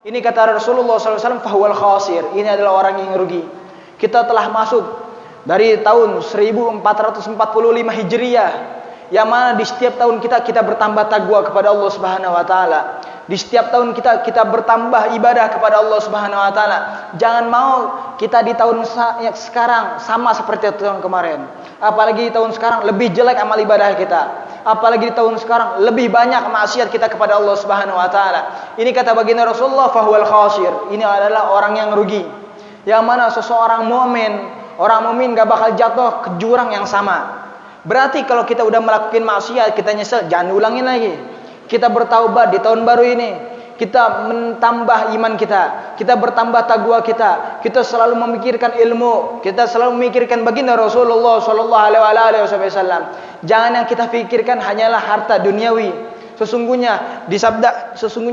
Ini kata Rasulullah SAW, fahuwal khasir. Ini adalah orang yang rugi. Kita telah masuk dari tahun 1445 Hijriah, yang mana di setiap tahun kita bertambah takwa kepada Allah Subhanahu wa taala. Di setiap tahun kita bertambah ibadah kepada Allah Subhanahu wa taala. Jangan mau kita di tahun sekarang sama seperti tahun kemarin. Apalagi di tahun sekarang lebih jelek amal ibadah kita. Apalagi di tahun sekarang lebih banyak maksiat kita kepada Allah Subhanahu wa taala. Ini kata baginda Rasulullah, fahuwal khasir. Ini adalah orang yang rugi. Yang mana seseorang orang mukmin gak bakal jatuh ke jurang yang sama. Berarti kalau kita udah melakukan maksiat, kita nyesel, jangan ulangin lagi. Kita bertaubat di tahun baru ini. Kita mentambah iman kita. Kita bertambah takwa kita. Kita selalu memikirkan ilmu. Kita selalu memikirkan baginda Rasulullah sallallahu alaihi wasallam. Jangan yang kita pikirkan hanyalah harta duniawi. Sesungguhnya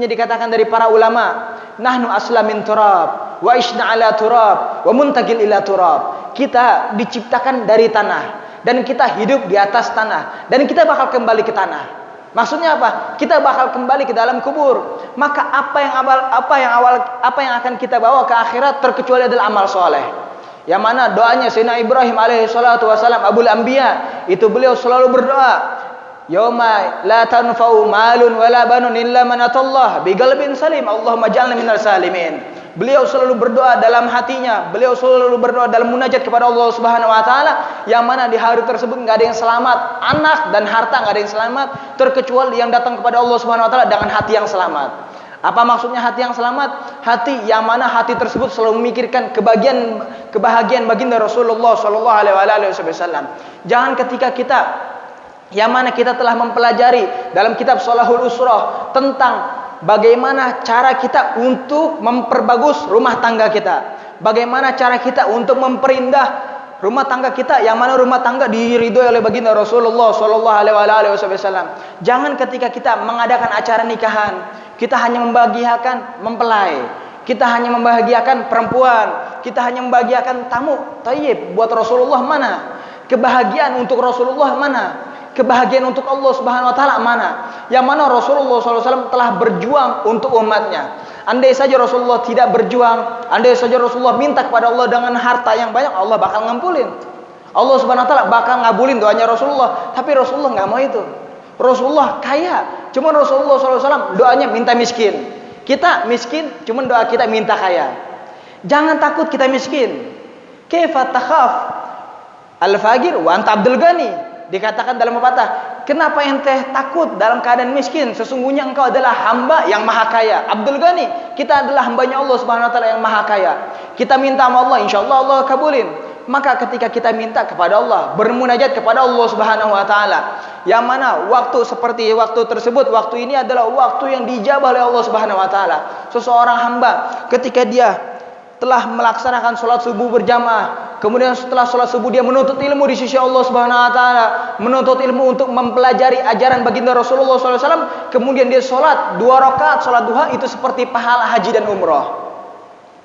dikatakan dari para ulama, nahnu aslamin turab wa isna ala turab wa muntaqil ila turab. Kita diciptakan dari tanah dan kita hidup di atas tanah dan kita bakal kembali ke tanah. Maksudnya apa? Kita bakal kembali ke dalam kubur. Maka apa yang akan kita bawa ke akhirat terkecuali adalah amal soleh. Yang mana doanya Sayyidina Ibrahim alaihi salatu wasalam, Abul Anbiya, itu beliau selalu berdoa, yauma la tanfa'u malun wala banun illa man atallah biqalbin salim, Allahumma ja'alna minal salimin. Beliau selalu berdoa dalam hatinya, beliau selalu berdoa dalam munajat kepada Allah Subhanahu wa taala, yang mana di hari tersebut enggak ada yang selamat, anak dan harta enggak ada yang selamat terkecuali yang datang kepada Allah Subhanahu wa taala dengan hati yang selamat. Apa maksudnya hati yang selamat? Hati yang mana hati tersebut selalu memikirkan kebahagiaan baginda Rasulullah sallallahu alaihi wasallam. Jangan ketika kita yang mana kita telah mempelajari dalam kitab Shalahul Usrah tentang bagaimana cara kita untuk memperbagus rumah tangga kita, bagaimana cara kita untuk memperindah rumah tangga kita, yang mana rumah tangga diridhoi oleh baginda Rasulullah sallallahu alaihi wasallam. Jangan ketika kita mengadakan acara nikahan, kita hanya membahagiakan mempelai, kita hanya membahagiakan perempuan, kita hanya membahagiakan tamu. Thayyib, buat Rasulullah mana? Kebahagiaan untuk Rasulullah mana? Kebahagiaan untuk Allah Subhanahu wa taala mana? Yang mana Rasulullah SAW telah berjuang untuk umatnya. Andai saja Rasulullah tidak berjuang, andai saja Rasulullah minta kepada Allah dengan harta yang banyak, Allah bakal ngampulin. Allah Subhanahu wa taala bakal ngabulin doanya Rasulullah, tapi Rasulullah nggak mau itu. Rasulullah kaya, cuma Rasulullah SAW doanya minta miskin. Kita miskin, cuma doa kita minta kaya. Jangan takut kita miskin. Kaifa takhaf al-faqir wa anta Abdul Ghani. Dikatakan dalam pepatah, kenapa ente takut dalam keadaan miskin? Sesungguhnya engkau adalah hamba yang maha kaya. Abdul Ghani, kita adalah hambanya Allah Subhanahu wa taala yang maha kaya. Kita minta sama Allah, insyaallah Allah kabulin. Maka ketika kita minta kepada Allah, bermunajat kepada Allah Subhanahu wa taala, yang mana waktu seperti waktu tersebut, waktu ini adalah waktu yang dijabah oleh Allah Subhanahu wa taala. Seseorang hamba ketika dia telah melaksanakan sholat subuh berjamaah, kemudian setelah sholat subuh dia menuntut ilmu di sisi Allah Subhanahu wa taala, menuntut ilmu untuk mempelajari ajaran baginda Rasulullah SAW, kemudian dia sholat 2 rakaat sholat duha, itu seperti pahala haji dan umrah.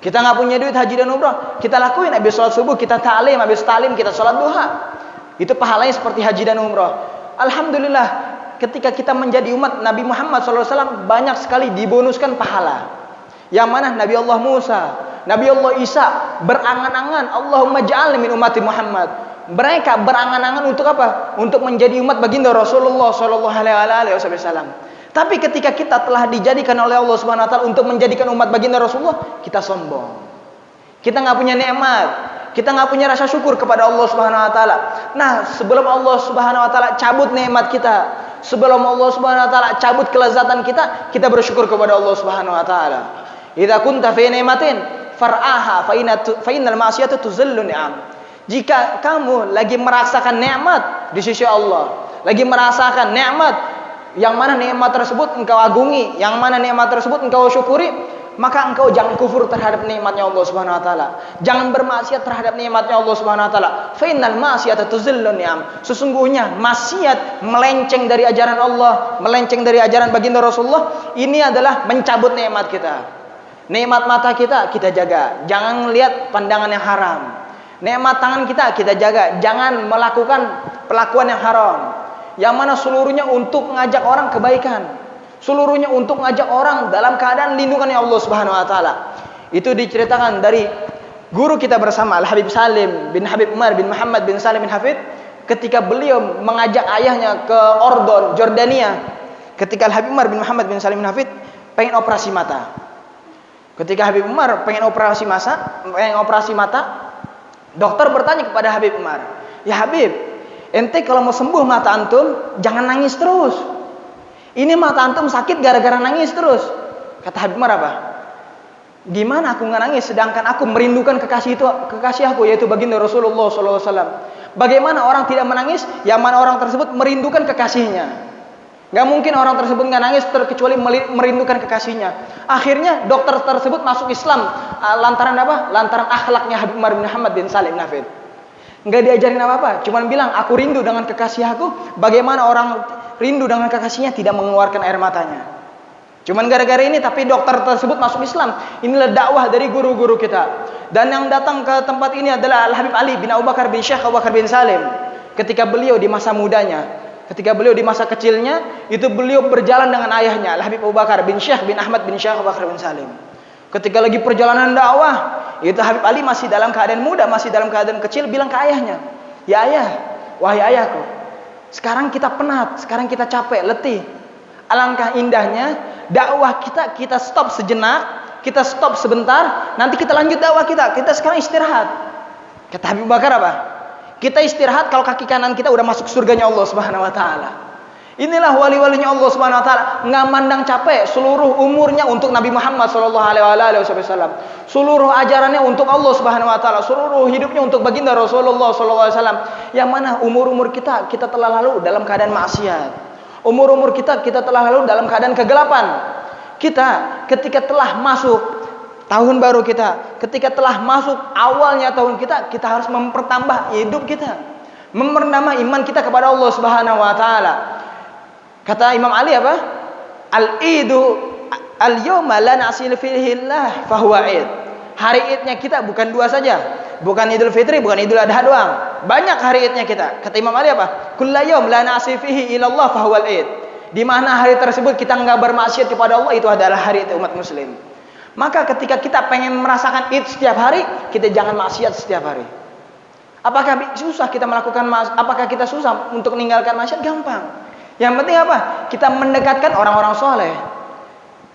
Kita nggak punya duit haji dan umrah, kita lakuin habis sholat subuh, kita ta'lim, habis ta'lim kita sholat duha, itu pahalanya seperti haji dan umrah. Alhamdulillah, ketika kita menjadi umat Nabi Muhammad SAW, banyak sekali dibonuskan pahala. Yang mana Nabi Allah Musa, Nabi Allah Isa berangan-angan, Allahumma ja'alni min ummati Muhammad. Mereka berangan-angan untuk apa? Untuk menjadi umat baginda Rasulullah sallallahu alaihi wasallam. Tapi ketika kita telah dijadikan oleh Allah Subhanahu wa taala untuk menjadikan umat baginda Rasulullah, kita sombong. Kita nggak punya nikmat, kita nggak punya rasa syukur kepada Allah Subhanahu wa taala. Nah, sebelum Allah Subhanahu wa taala cabut nikmat kita, sebelum Allah Subhanahu wa taala cabut kelezatan kita, kita bersyukur kepada Allah Subhanahu wa taala. Idza kunta fi ni'matin far'aha fa innal ma'siyata tuzillu ni'am. Jika kamu lagi merasakan nikmat di sisi Allah, lagi merasakan nikmat yang mana nikmat tersebut engkau agungi, yang mana nikmat tersebut engkau syukuri, maka engkau jangan kufur terhadap nikmatnya Allah Subhanahu wa taala. Jangan bermaksiat terhadap nikmatnya Allah Subhanahu wa taala. Fa innal ma'siyata tuzillu ni'am. Sesungguhnya maksiat melenceng dari ajaran Allah, melenceng dari ajaran baginda Rasulullah, ini adalah mencabut nikmat kita. Nikmat mata kita jaga, jangan lihat pandangan yang haram. Nikmat tangan kita jaga, jangan melakukan pelakuan yang haram. Yang mana seluruhnya untuk mengajak orang kebaikan. Seluruhnya untuk mengajak orang dalam keadaan lindungannya Allah Subhanahu wa taala. Itu diceritakan dari guru kita bersama Al-Habib Salim bin Habib Umar bin Muhammad bin Salim bin Hafid ketika beliau mengajak ayahnya ke Ordon, Jordania. Ketika Al-Habib Umar bin Muhammad bin Salim bin Hafid pengen operasi mata. Ketika Habib Umar pengen operasi mata, dokter bertanya kepada Habib Umar, "Ya Habib, ente kalau mau sembuh mata antum jangan nangis terus. Ini mata antum sakit gara-gara nangis terus." Kata Habib Umar apa? "Gimana aku nggak nangis sedangkan aku merindukan kekasih aku yaitu baginda Rasulullah SAW. Bagaimana orang tidak menangis yang mana orang tersebut merindukan kekasihnya? Gak mungkin orang tersebut nggak nangis kecuali merindukan kekasihnya." Akhirnya dokter tersebut masuk Islam lantaran apa? Lantaran akhlaknya Habib Umar bin Muhammad bin Salim bin Hafid. Nggak diajarin apa-apa, cuman bilang aku rindu dengan kekasih aku. Bagaimana orang rindu dengan kekasihnya tidak mengeluarkan air matanya? Cuman gara-gara ini tapi dokter tersebut masuk Islam. Inilah dakwah dari guru-guru kita. Dan yang datang ke tempat ini adalah Al-Habib Ali bin Abu Bakar bin Syekh Abu Bakar bin Salim. Ketika beliau di masa mudanya, ketika beliau di masa kecilnya, itu beliau berjalan dengan ayahnya Al-Habib Abu Bakar bin Syekh bin Ahmad bin Syekh Abu Bakar bin Salim. Ketika lagi perjalanan dakwah, itu Habib Ali masih dalam keadaan muda, masih dalam keadaan kecil, bilang ke ayahnya, "Ya ayah, wahai ayahku, sekarang kita penat, sekarang kita capek, letih. Alangkah indahnya dakwah kita stop sejenak, kita stop sebentar, nanti kita lanjut dakwah kita. Kita sekarang istirahat." Kata Habib Bakar apa? Kita istirahat kalau kaki kanan kita udah masuk surganya Allah Subhanahu wa taala. Inilah wali-walinya Allah Subhanahu wa taala, enggak mandang capek, seluruh umurnya untuk Nabi Muhammad sallallahu alaihi wasallam. Seluruh ajarannya untuk Allah Subhanahu wa taala, seluruh hidupnya untuk baginda Rasulullah sallallahu alaihi wasallam. Yang mana umur-umur kita telah lalu dalam keadaan maksiat. Umur-umur kita telah lalu dalam keadaan kegelapan. Kita ketika telah masuk tahun baru kita, ketika telah masuk awalnya tahun kita harus mempertambah hidup kita, mempertambah iman kita kepada Allah Subhanahu wa taala. Kata Imam Ali apa? Al-idu al-yawma la na'sil fihi Allah fa huwa id. Hari idnya kita bukan dua saja, bukan Idul Fitri, bukan Idul Adha doang. Banyak hari idnya kita. Kata Imam Ali apa? Kullu yawm la na'sil fihi ila Allah fa huwa id. Di mana hari tersebut kita enggak bermaksiat kepada Allah, itu adalah hari itu umat muslim. Maka ketika kita pengen merasakan id setiap hari, kita jangan maksiat setiap hari. Apakah susah kita melakukan apakah kita susah untuk meninggalkan maksiat? Gampang. Yang penting apa? Kita mendekatkan orang-orang soleh.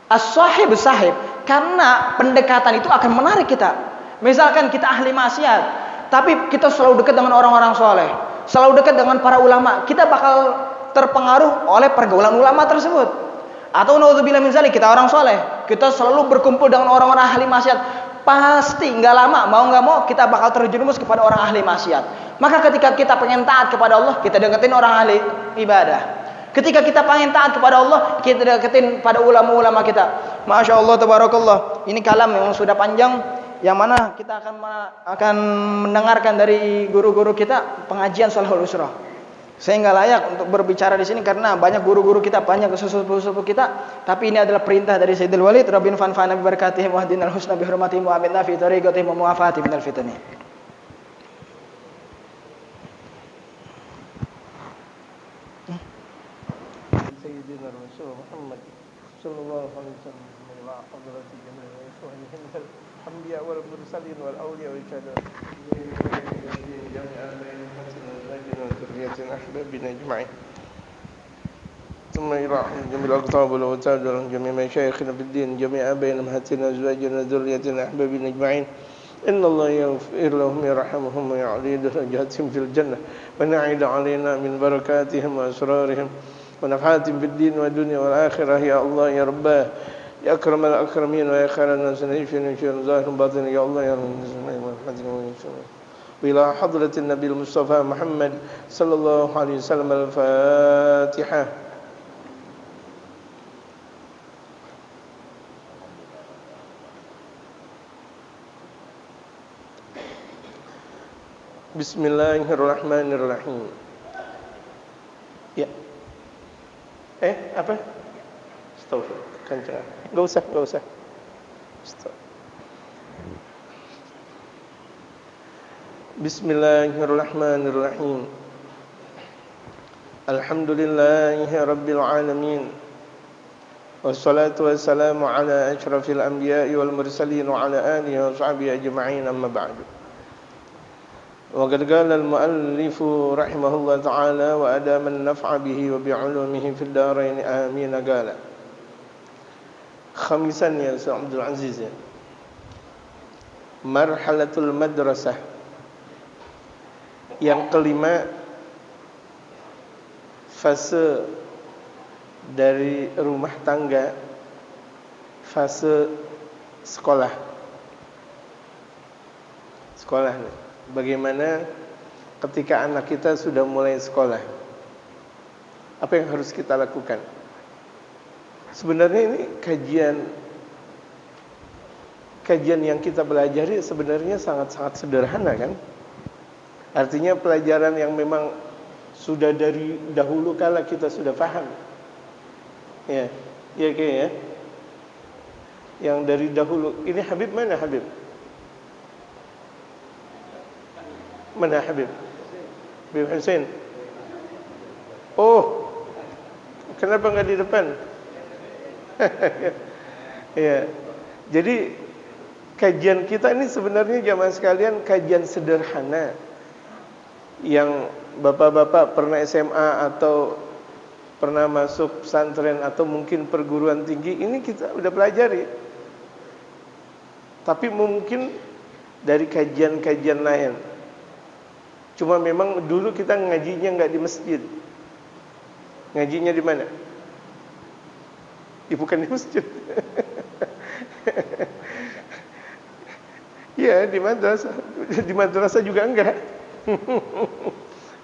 As-sahib sahib. Karena pendekatan itu akan menarik kita. Misalkan kita ahli maksiat, tapi kita selalu dekat dengan orang-orang soleh, selalu dekat dengan para ulama, kita bakal terpengaruh oleh pergaulan ulama tersebut. Atau naudzubillah min dzalik, kita orang soleh, kita selalu berkumpul dengan orang-orang ahli maksiat, pasti nggak lama, mau nggak mau kita bakal terjerumus kepada orang ahli maksiat. Maka ketika kita pengen taat kepada Allah, kita deketin orang ahli ibadah. Ketika kita pengen taat kepada Allah, kita deketin pada ulama-ulama kita. Masya Allah, tabarakallah. Ini kalam yang sudah panjang, yang mana kita akan mendengarkan dari guru-guru kita pengajian Shalahul Usrah. Saya nggak layak untuk berbicara di sini karena banyak guru-guru kita, banyak sesepuh-sesepuh kita. Tapi ini adalah perintah dari Sayyidul Walid. Rabbin fanfa'na bi barakatihim wa hdinal husna bi hurmatihim wa aminna fi tariqatihim wa mu'afatihim minal fitani. سيدنا الرسول محمد صلى الله عليه وسلم إلى حضرة جميع إخوانهم الأنبياء والمرسلين والأولياء والشهداء جميع بين وذرية أحبابنا أجمعين ثم إلى جميع الأقطاب والأوتاد جميع مشايخنا في الدين جميع بين أمهاتنا أزواجنا ذريتنا أحبابنا أجمعين إن الله يغفر لهم يرحمهم ويعلي درجاتهم في الجنة ونعيد علينا من بركاتهم وأسرارهم ونفعات في الدين والدنيا والآخرة يا الله يا رباه يا أكرم الأكرمين ويا خير الناس نعيشنا نشير ظاهر باطن يا الله يا رب وإلى حضرة النبي المصطفى محمد صلى الله عليه وسلم الفاتحة. بسم الله الرحمن الرحيم. Ya. Apa? Astagfirullah. Kencang. Enggak usah. Bismillahirrahmanirrahim. Alhamdulillahi rabbil alamin. Wassalatu wassalamu ala asyrafil anbiya'i wal mursalin wa ala alihi wa sahbihi ajma'in, amma ba'du. Wa qad qala al-mu'allif rahimahullah ta'ala wa adama an-naf'a bihi wa bi'ulumihi fid darain amin. Qala khamisan ya Syekh Abdul Aziz, ya, marhalatul madrasah. Yang kelima, fase dari rumah tangga, fase sekolah. Sekolah, bagaimana ketika anak kita sudah mulai sekolah, apa yang harus kita lakukan? Sebenarnya ini kajian yang kita pelajari sebenarnya sangat-sangat sederhana, kan? Artinya pelajaran yang memang sudah dari dahulu kala kita sudah paham. Ya, ya, oke, ya. Yang dari dahulu. Ini Habib mana, Habib? Mana Habib? Habib Hussein. Oh, kenapa enggak di depan? Ya. Jadi kajian kita ini sebenarnya jamaah sekalian kajian sederhana yang bapak-bapak pernah SMA atau pernah masuk pesantren atau mungkin perguruan tinggi, ini kita udah pelajari. Tapi mungkin dari kajian-kajian lain. Cuma memang dulu kita ngajinya nggak di masjid. Ngajinya di mana? Bukan di masjid. Ya, di madrasah. Di madrasah juga enggak.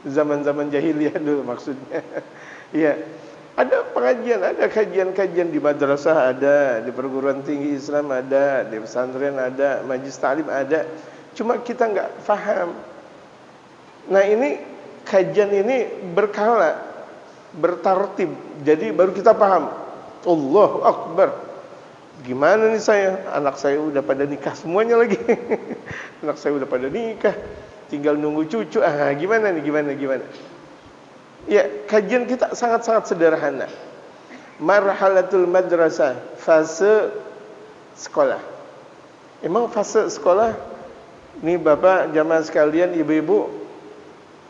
Zaman-zaman jahiliyah dulu maksudnya. Ya, ada pengajian, ada kajian-kajian di madrasah, ada di perguruan tinggi Islam, ada di pesantren, ada majlis ta'lim, ada. Cuma kita nggak paham. Nah, ini kajian ini berkala, bertartib. Jadi baru kita paham. Allahu Akbar. Gimana nih saya? Anak saya udah pada nikah semuanya lagi. Anak saya udah pada nikah. Tinggal nunggu cucu. Gimana nih? Gimana? Ya, kajian kita sangat-sangat sederhana. Marhalatul madrasah, fase sekolah. Emang fase sekolah, nih Bapak, jamaah sekalian, ibu-ibu,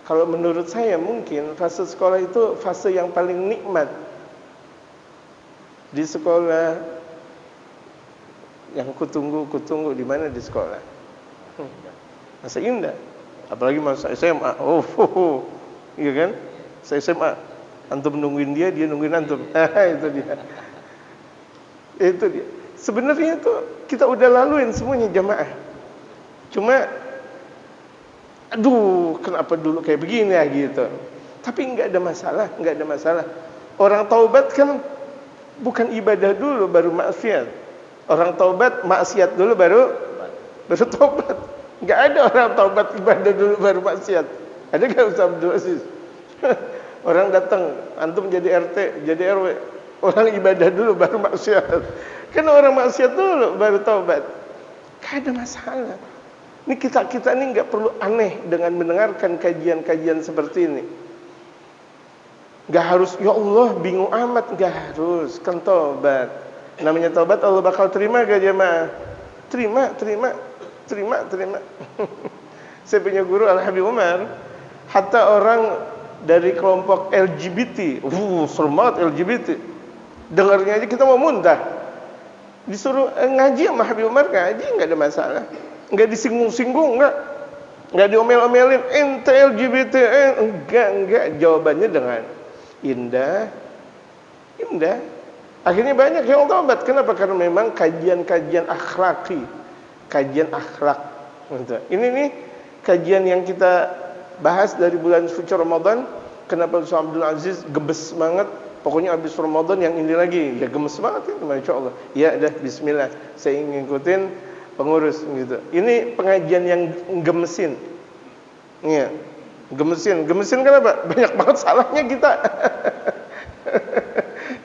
kalau menurut saya mungkin fase sekolah itu fase yang paling nikmat. Di sekolah yang kutunggu di mana di sekolah? Masa indah. Apalagi masa SMA. Iya kan? Saya SMA, antum nungguin dia nungguin antum. Itu dia. Sebenarnya itu kita udah laluin semuanya jamaah. Cuma, aduh, kenapa dulu kayak begini ya gitu. Tapi nggak ada masalah. Orang taubat kan bukan ibadah dulu baru maksiat. Orang taubat maksiat dulu baru taubat. Nggak ada orang taubat ibadah dulu baru maksiat. Ada nggak Ustaz Abdul Aziz? Orang datang, antum jadi RT, jadi RW, orang ibadah dulu baru maksiat. Kan orang maksiat dulu baru taubat. Gak ada masalah. Ini kita ini nggak perlu aneh dengan mendengarkan kajian-kajian seperti ini. Gak harus, ya Allah bingung amat, gak harus. Kan taubat. Namanya taubat, Allah bakal terima gak jemaah? Terima. Saya punya guru Al-Habib Umar, hatta orang dari kelompok LGBT, serem banget LGBT. Dengarnya aja kita mau muntah. Disuruh ngaji sama Habib Umar, ngaji nggak ada masalah, nggak disinggung-singgung, nggak diomel-omelin. Ente LGBT, enggak. Jawabannya dengan indah. Akhirnya banyak yang taubat. Kenapa? Karena memang kajian-kajian akhlaki, kajian akhlak. Ini nih kajian yang kita bahas dari bulan suci Ramadan. Kenapa Ustaz Abdul Aziz gebes banget? Pokoknya habis Ramadan yang ini lagi, ya gemes banget ini, Masya Allah. Ya dah, bismillah, saya ngikutin pengurus gitu. Ini pengajian yang gemesin. Iya, gemesin kenapa? Banyak banget salahnya kita.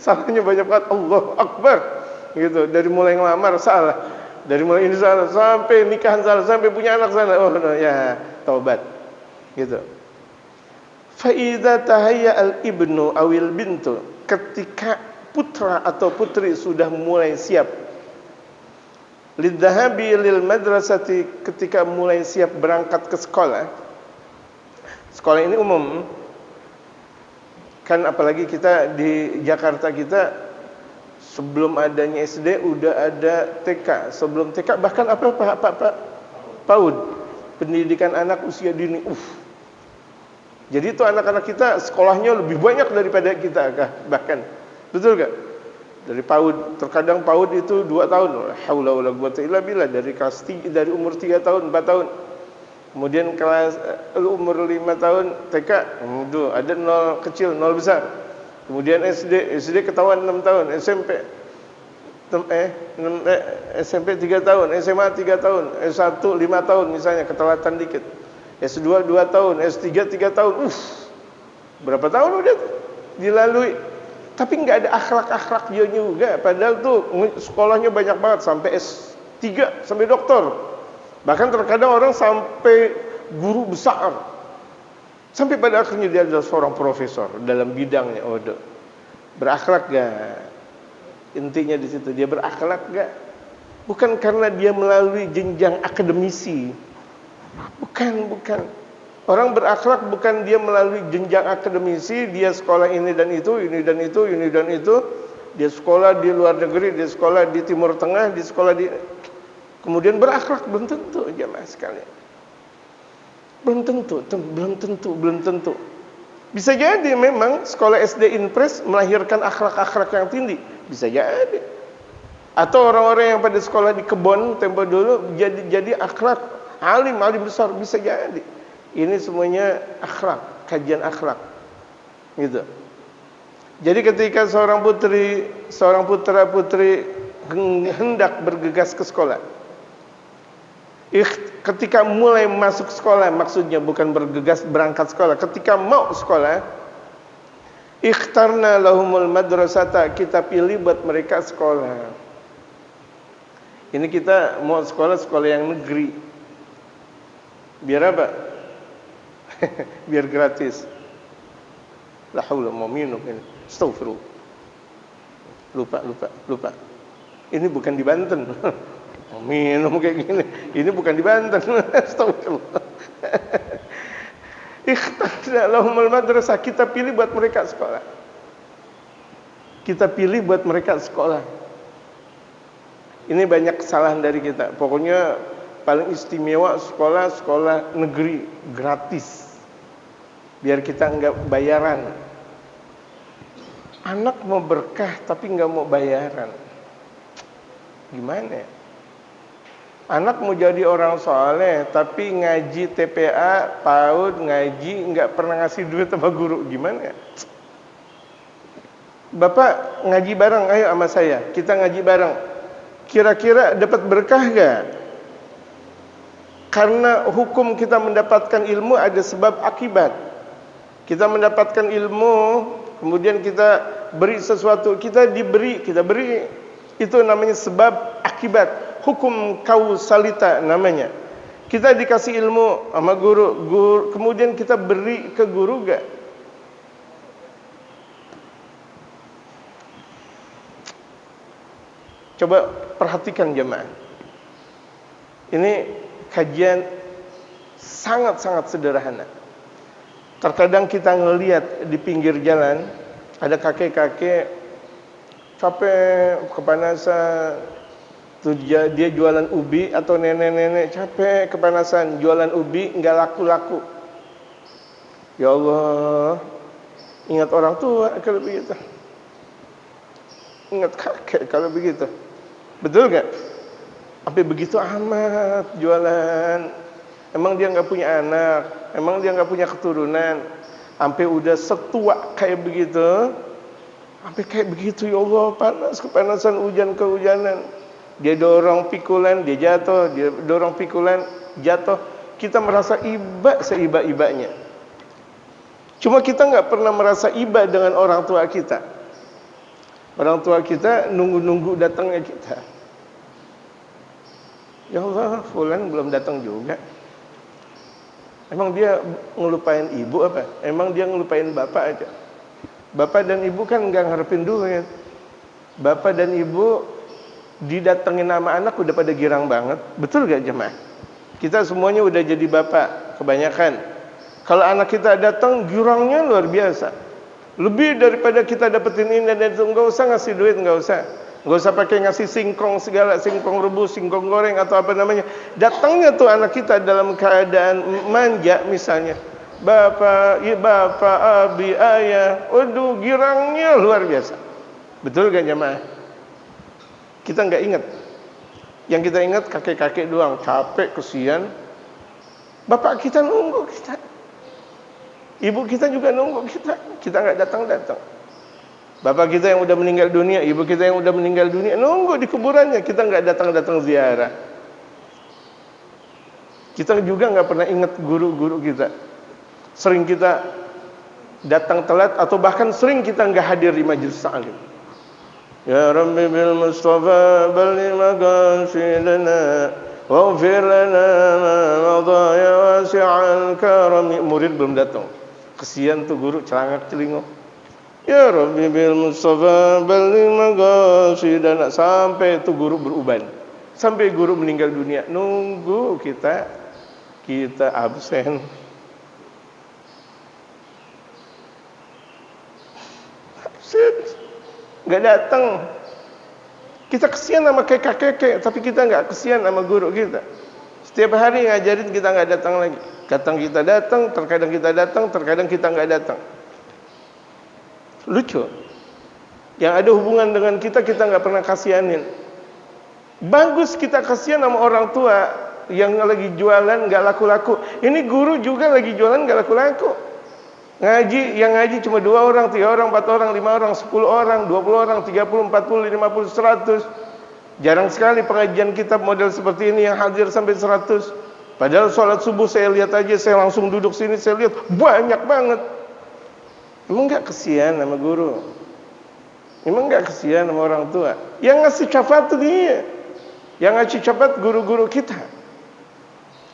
Salahnya banyak banget. Allahu Akbar gitu. Dari mulai ngelamar salah, dari mulai ini salah, sampai nikahan salah, sampai punya anak salah. Oh no, ya taubat gitu. Fa idza tahayya al ibnu awil bintu, ketika putra atau putri sudah mulai siap lidhahabi lil madrasati, ketika mulai siap berangkat ke sekolah. Sekolah ini umum kan, apalagi kita di Jakarta kita sebelum adanya SD udah ada TK, sebelum TK bahkan apa PAUD, pendidikan anak usia dini. Jadi itu anak-anak kita sekolahnya lebih banyak daripada kita kah? Bahkan betul gak? Dari PAUD, terkadang PAUD itu 2 tahun. Haula wala quwata illa billah, dari kelas 3, dari umur 3 tahun, 4 tahun. Kemudian kelas umur 5 tahun TK, itu ada 0 kecil, 0 besar. Kemudian SD ketahuan 6 tahun, SMP 3 tahun, SMA 3 tahun, S1 5 tahun misalnya, ketelatan dikit. S2 2 tahun, S3 3 tahun. Berapa tahun udah dilalui. Tapi enggak ada akhlak-akhlaknya juga. Padahal tuh sekolahnya banyak banget, sampai S3, sampai doktor. Bahkan terkadang orang sampai guru besar. Sampai pada akhirnya dia adalah seorang profesor dalam bidangnya. Berakhlak gak? Intinya di situ, dia berakhlak gak? Bukan karena dia melalui jenjang akademisi. Bukan. Orang berakhlak bukan dia melalui jenjang akademisi, dia sekolah ini dan itu. Dia sekolah di luar negeri, dia sekolah di Timur Tengah, dia sekolah di... Kemudian berakhlak, belum tentu jemaah sekalian. Belum tentu. Bisa jadi memang sekolah SD Inpres melahirkan akhlak-akhlak yang tinggi, bisa jadi. Atau orang-orang yang pada sekolah di Kebon tempo dulu jadi akhlak alim besar, bisa jadi. Ini semuanya akhlak, kajian akhlak, gitu. Jadi ketika seorang putra putri hendak bergegas ke sekolah, ketika mulai masuk sekolah, maksudnya bukan bergegas berangkat sekolah, ketika mau sekolah, ikhtarna lahumul madrasata, kita pilih buat mereka sekolah. Ini kita mau sekolah yang negeri. Biar apa? Biar gratis. La haula, mau minum ini. Astagfirullah. Lupa. Ini bukan di Banten. Mau minum kayak gini. Ini bukan di Banten. Astagfirullah. Ikhtarna lahumul madrasah, kita pilih buat mereka sekolah. Ini banyak kesalahan dari kita. Pokoknya paling istimewa sekolah negeri gratis, biar kita enggak bayaran. Anak mau berkah tapi enggak mau bayaran, gimana ya? Anak mau jadi orang soleh tapi ngaji TPA, PAUD, ngaji enggak pernah ngasih duit sama guru, gimana ya? Bapak ngaji bareng, ayo sama saya, kita ngaji bareng. Kira-kira dapat berkah gak? Karena hukum kita mendapatkan ilmu ada sebab akibat. Kita mendapatkan ilmu, kemudian kita beri sesuatu, kita beri. Itu namanya sebab akibat. Hukum kausalita namanya. Kita dikasih ilmu sama guru, kemudian kita beri ke guru gak? Coba perhatikan jemaah. Ini kajian sangat-sangat sederhana. Terkadang kita ngelihat di pinggir jalan ada kakek-kakek capek, kepanasan, tuh dia jualan ubi, atau nenek-nenek capek, kepanasan, jualan ubi nggak laku-laku. Ya Allah, ingat orang tua kalau begitu. Ingat kakek kalau begitu. Betul gak? Sampai begitu amat jualan. Emang dia gak punya anak? Emang dia gak punya keturunan? Sampai udah setua kayak begitu. Sampai kayak begitu, ya Allah, panas, kepanasan, hujan, kehujanan. Dia dorong pikulan, dia jatuh. Dia dorong pikulan, jatuh. Kita merasa iba seiba-ibanya. Cuma kita gak pernah merasa iba dengan orang tua kita. Orang tua kita nunggu-nunggu datangnya kita. Ya Allah, fulan belum datang juga. Emang dia ngelupain ibu apa? Emang dia ngelupain bapak aja? Bapak dan ibu kan nggak ngarepin duit. Bapak dan ibu didatengin nama anak udah pada girang banget. Betul gak jemaah? Kita semuanya udah jadi bapak kebanyakan. Kalau anak kita datang, girangnya luar biasa. Lebih daripada kita dapetin ini dan itu. Nggak usah ngasih duit, nggak usah pakai ngasih singkong segala, singkong rebus, singkong goreng atau apa namanya. Datangnya tuh anak kita dalam keadaan manja misalnya. Bapak, abi, ayah. Waduh, girangnya luar biasa. Betul gak jemaah? Kita nggak ingat. Yang kita ingat kakek-kakek doang, capek, kesian. Bapak kita nunggu kita. Ibu kita juga nunggu kita. Kita nggak datang-datang. Bapak kita yang udah meninggal dunia, ibu kita yang udah meninggal dunia, nunggu di kuburannya. Kita nggak datang-datang ziarah. Kita juga nggak pernah ingat guru-guru kita. Sering kita datang telat atau bahkan sering kita nggak hadir di majelis ta'lim. Ya Rabbi bil Mustafa balli maqasidana waghfir lana ma madha ya wasi'al karam. Murid belum datang. Kesian tuh guru celangak-celinguk. Ya Rabbi bil Mustafa balli maqasidana, sampai tuh guru beruban. Sampai guru meninggal dunia, nunggu kita absen. Nggak datang. Kita kesian sama kakek-kakek, tapi kita nggak kesian sama guru kita. Setiap hari ngajarin kita nggak datang lagi. Kadang kita datang, terkadang kita nggak datang. Lucu. Yang ada hubungan dengan kita nggak pernah kasihanin. Bagus kita kasihan sama orang tua yang lagi jualan nggak laku-laku. Ini guru juga lagi jualan nggak laku-laku. Yang ngaji cuma 2 orang, 3 orang, 4 orang, 5 orang, 10 orang, 20 orang, 30, 40, 50, 100. Jarang sekali pengajian kitab model seperti ini yang hadir sampai 100. Padahal sholat subuh saya lihat aja, saya langsung duduk sini, saya lihat banyak banget. Emang gak kesian sama guru? Emang gak kesian sama orang tua? Yang ngasih syafaat itu dia. Yang ngasih syafaat guru-guru kita.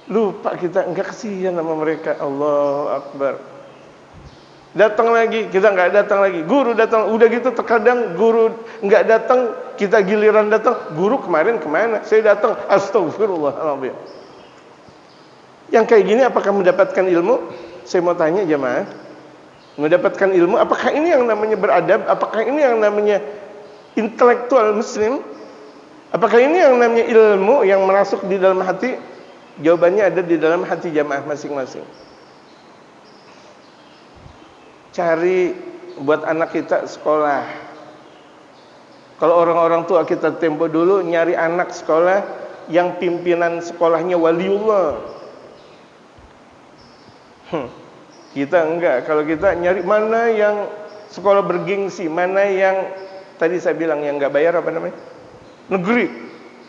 Lupa kita, enggak kesian sama mereka. Allahu Akbar. Datang lagi, kita nggak datang lagi. Guru datang, udah gitu terkadang guru nggak datang, kita giliran datang. Guru kemarin kemana? Saya datang, astagfirullahaladzim. Yang kayak gini apakah mendapatkan ilmu? Saya mau tanya jemaah, mendapatkan ilmu? Apakah ini yang namanya beradab? Apakah ini yang namanya intelektual muslim? Apakah ini yang namanya ilmu yang masuk di dalam hati? Jawabannya ada di dalam hati jemaah masing-masing. Cari buat anak kita sekolah. Kalau orang-orang tua kita tempo dulu nyari anak sekolah yang pimpinan sekolahnya waliullah. Kita enggak. Kalau kita nyari mana yang sekolah bergengsi, mana yang tadi saya bilang yang enggak bayar apa namanya? Negeri.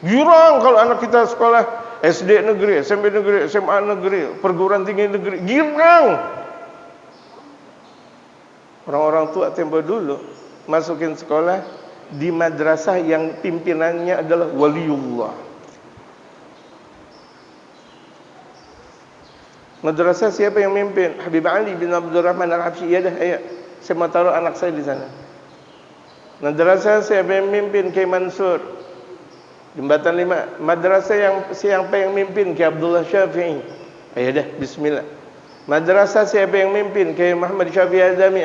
Girang kalau anak kita sekolah SD negeri, SMP negeri, SMA negeri, perguruan tinggi negeri. Girang. Orang-orang tua tempo dulu masukin sekolah di madrasah yang pimpinannya adalah waliullah. Madrasah siapa yang mimpin? Habib Ali bin Abdurrahman Al-Habsyi. Ya dah, ayo. Saya mau taruh anak saya di sana. Madrasah siapa yang mimpin? Kiai Mansur. Jembatan 5. Madrasah siapa yang mimpin? Kiai Abdullah Syafi'i. Ayo dah, bismillah. Madrasah siapa yang mimpin? Kiai Muhammad Syafi'i Azami.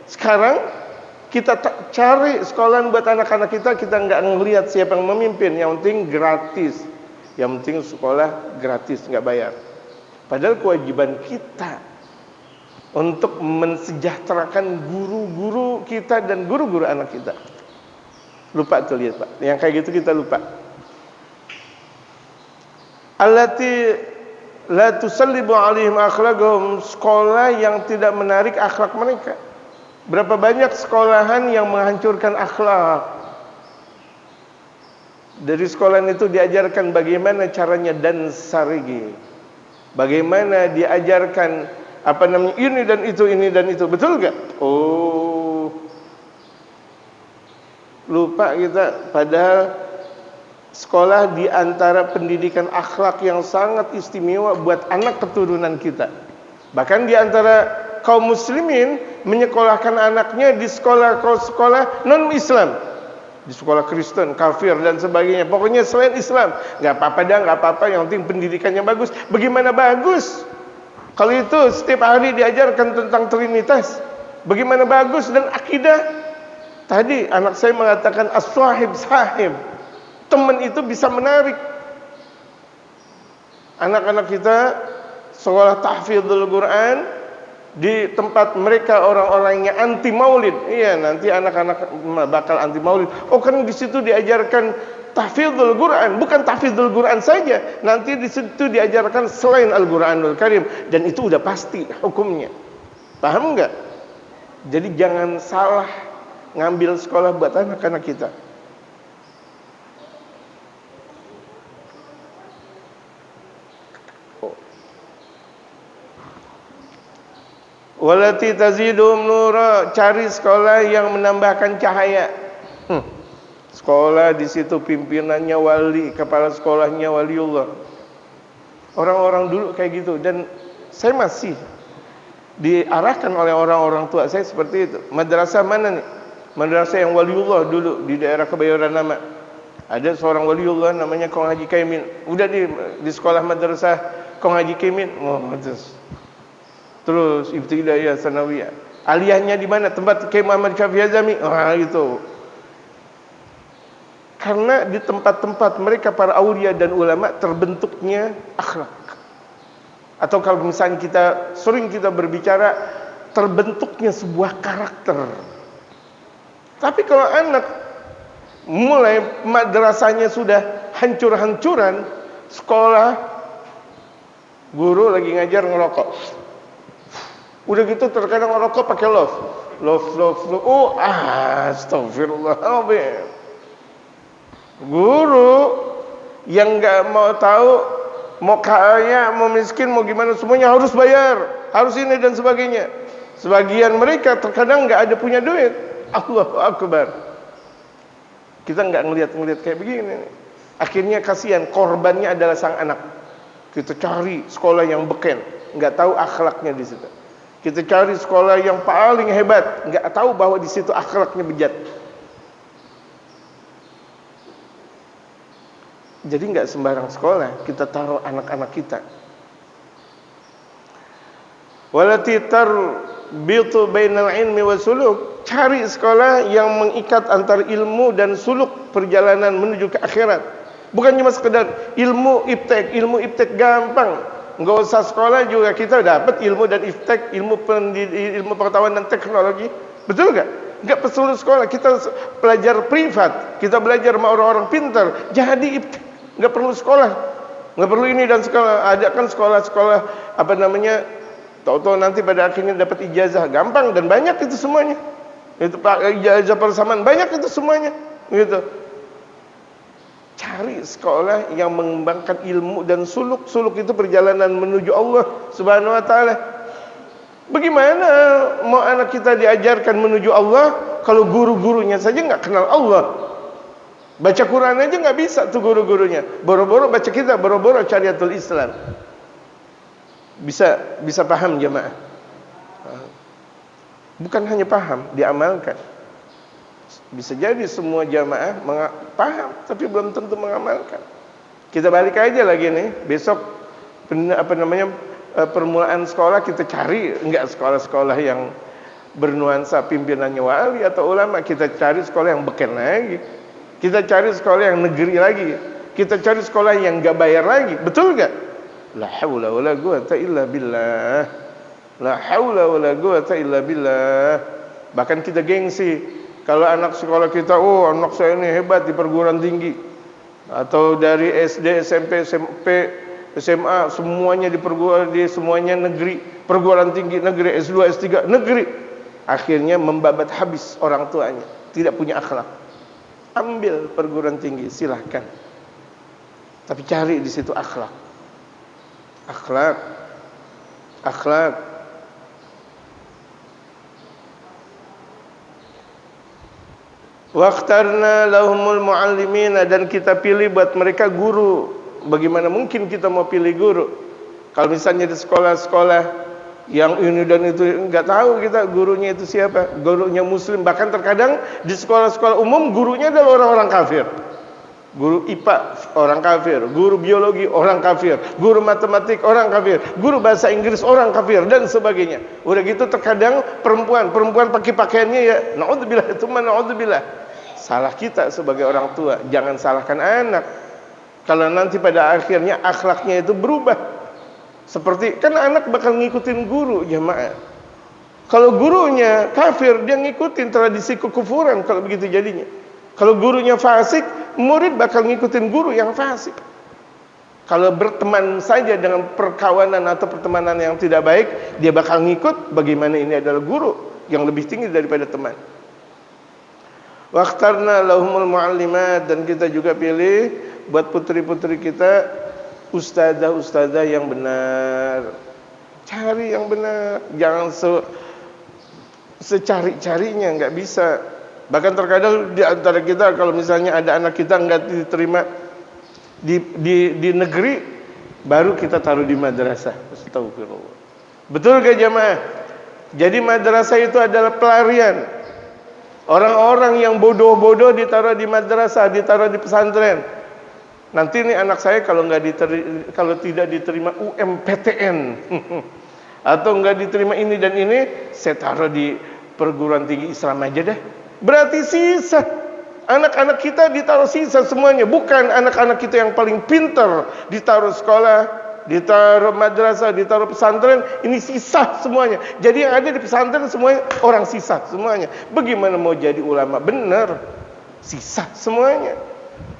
Sekarang kita cari sekolah buat anak-anak kita nggak ngelihat siapa yang memimpin. Yang penting gratis. Yang penting sekolah gratis, nggak bayar. Padahal kewajiban kita untuk mensejahterakan guru-guru kita dan guru-guru anak kita. Lupa tuh, lihat Pak. Yang kayak gitu kita lupa. Allati la tusallibu alaihim akhlaqahum, sekolah yang tidak menarik akhlak mereka. Berapa banyak sekolahan yang menghancurkan akhlak. Dari sekolahan itu diajarkan bagaimana caranya dan sarigi. Bagaimana diajarkan apa namanya ini dan itu. Betul enggak? Oh. Lupa kita, padahal sekolah di antara pendidikan akhlak yang sangat istimewa buat anak keturunan kita. Bahkan di antara kaum muslimin menyekolahkan anaknya di sekolah non-Islam. di sekolah Kristen, kafir dan sebagainya. Pokoknya selain Islam, nggak apa-apa dah, nggak apa-apa. Yang penting pendidikannya bagus. Bagaimana bagus? Kalau itu setiap hari diajarkan tentang Trinitas, bagaimana bagus? Dan akidah. Tadi anak saya mengatakan as-sahib sahib. Teman itu bisa menarik. Anak-anak kita sekolah tahfidzul Quran di tempat mereka orang-orang yang anti maulid. Iya, nanti anak-anak bakal anti maulid. Oh, kan di situ diajarkan tahfidzul Quran, bukan tahfidzul Quran saja. Nanti di situ diajarkan selain Al-Qur'anul Karim, dan itu udah pasti hukumnya. Paham enggak? Jadi jangan salah ngambil sekolah buat anak-anak kita. Walati tazidum nura, cari sekolah yang menambahkan cahaya. Sekolah di situ pimpinannya wali, kepala sekolahnya waliullah. Orang-orang dulu kayak gitu, dan saya masih diarahkan oleh orang-orang tua saya seperti itu. Madrasah mana nih? Madrasah yang waliullah dulu di daerah Kebayoran Lama. Ada seorang waliullah namanya Kong Haji Kaimin. Udah di sekolah madrasah Kong Haji Kaimin. Oh, terus ibtidaiyah, sanawiyah. Aliyahnya di mana? Tempat Kiai Muhammad Syafi'i Azami. Gitu. Karena di tempat-tempat mereka para aulia dan ulama terbentuknya akhlak. Atau kalau misalnya sering kita berbicara, terbentuknya sebuah karakter. Tapi kalau anak mulai madrasahnya sudah hancur-hancuran, sekolah, guru lagi ngajar ngerokok. Udah gitu terkadang ngerokok pakai love. Oh, astagfirullahaladzim. Guru yang nggak mau tahu, mau kaya, mau miskin, mau gimana, semuanya harus bayar, harus ini dan sebagainya. Sebagian mereka terkadang nggak ada punya duit. Allahu Akbar. Kita nggak ngelihat kayak begini. Akhirnya kasihan, korbannya adalah sang anak. Kita cari sekolah yang beken, nggak tahu akhlaknya di situ. Kita cari sekolah yang paling hebat, nggak tahu bahwa di situ akhlaknya bejat. Jadi nggak sembarang sekolah kita taruh anak-anak kita. Walati tarbitu bainal ilmi wa suluk. Cari sekolah yang mengikat antara ilmu dan suluk perjalanan menuju ke akhirat. Bukan cuma sekedar ilmu iptek gampang. Enggak usah sekolah juga kita dapat ilmu dan iptek, ilmu pengetahuan dan teknologi. Betul enggak? Enggak perlu sekolah, kita belajar privat, kita belajar sama orang-orang pintar. Jadi iptek, enggak perlu sekolah. Enggak perlu ini dan sekolah. Ada kan sekolah-sekolah tahu-tahu nanti pada akhirnya dapat ijazah, gampang dan banyak itu semuanya. Itu Pak, ijazah persamaan banyak itu semuanya. Gitu. Cari sekolah yang mengembangkan ilmu dan suluk. Suluk itu perjalanan menuju Allah Subhanahu wa taala. Bagaimana mau anak kita diajarkan menuju Allah kalau guru-gurunya saja enggak kenal Allah? Baca Quran aja enggak bisa tuh guru-gurunya. Boro-boro baca kitab, boro-boro Syariatul Islam. Bisa paham jemaah? Bukan hanya paham, diamalkan. Bisa jadi semua jamaah paham, tapi belum tentu mengamalkan. Kita balik aja lagi nih, besok permulaan sekolah kita cari enggak sekolah-sekolah yang bernuansa pimpinannya wali atau ulama. Kita cari sekolah yang beken lagi. Kita cari sekolah yang negeri lagi. Kita cari sekolah yang enggak bayar lagi. Betul enggak? La haula wala quwata illa billah. La haula wala quwata illa billah. Bahkan kita gengsi kalau anak sekolah kita, oh anak saya ini hebat di perguruan tinggi. Atau dari SD, SMP, SMA, semuanya semuanya negeri, perguruan tinggi negeri, S2, S3 negeri. Akhirnya membabat habis orang tuanya, tidak punya akhlak. Ambil perguruan tinggi, silahkan. Tapi cari di situ akhlak. Akhlak. Waqtarna lahumul muallimina, dan kita pilih buat mereka guru. Bagaimana mungkin kita mau pilih guru? Kalau misalnya di sekolah-sekolah yang ini dan itu, nggak tahu kita gurunya itu siapa. Gurunya muslim, bahkan terkadang di sekolah-sekolah umum gurunya adalah orang-orang kafir. Guru IPA orang kafir, guru biologi orang kafir, guru matematik orang kafir, guru bahasa Inggris orang kafir, dan sebagainya. Udah gitu terkadang perempuan pakai pakaiannya ya naudzubillah, itu mana naudzubillah. Salah kita sebagai orang tua, jangan salahkan anak. Kalau nanti pada akhirnya akhlaknya itu berubah. Seperti kan anak bakal ngikutin guru, jamaah. Kalau gurunya kafir, dia ngikutin tradisi kekufuran kalau begitu jadinya. Kalau gurunya fasik, murid bakal ngikutin guru yang fasik. Kalau berteman saja dengan perkawanan atau pertemanan yang tidak baik, dia bakal ngikut bagaimana ini adalah guru yang lebih tinggi daripada teman. Waqtarna lahumul muallimat, dan kita juga pilih buat putri-putri kita ustazah-ustazah yang benar. Cari yang benar, jangan secari-carinya, nggak bisa. Bahkan terkadang di antara kita kalau misalnya ada anak kita nggak diterima di negeri, baru kita taruh di madrasah. Astagfirullah. Betul gak jamaah? Jadi madrasah itu adalah pelarian. Orang-orang yang bodoh-bodoh ditaruh di madrasah, ditaruh di pesantren. Nanti nih anak saya kalau tidak diterima UMPTN atau nggak diterima ini dan ini, saya taruh di perguruan tinggi Islam aja deh. Berarti sisa. Anak-anak kita ditaruh sisa semuanya. Bukan anak-anak kita yang paling pintar ditaruh sekolah, ditaruh madrasah, ditaruh pesantren. Ini sisa semuanya. Jadi yang ada di pesantren semuanya orang sisa semuanya. Bagaimana mau jadi ulama benar? Sisa semuanya.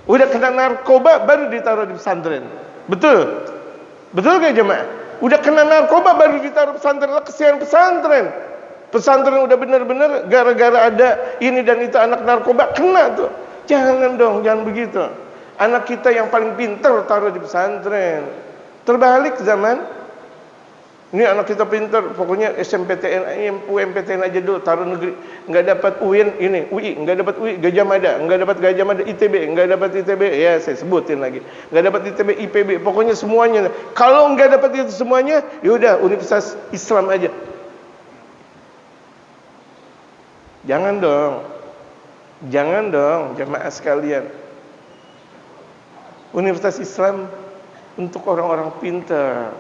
Udah kena narkoba baru ditaruh di pesantren. Betul? Betul gak jemaah? Udah kena narkoba baru ditaruh pesantren. Lah kesian pesantren. Pesantren udah benar-benar gara-gara ada ini dan itu anak narkoba kena tuh. Jangan dong, jangan begitu. Anak kita yang paling pintar taruh di pesantren. Terbalik zaman. Ini anak kita pintar, pokoknya SMPTN, UMPTN aja dulu, taruh negeri. Enggak dapat UIN ini, UI, enggak dapat UI, Gajah Mada, enggak dapat Gajah Mada, ITB, enggak dapat ITB, ya saya sebutin lagi. Enggak dapat ITB, IPB, pokoknya semuanya. Kalau enggak dapat itu semuanya, yaudah Universitas Islam aja. Jangan dong jemaah sekalian. Universitas Islam untuk orang-orang pintar,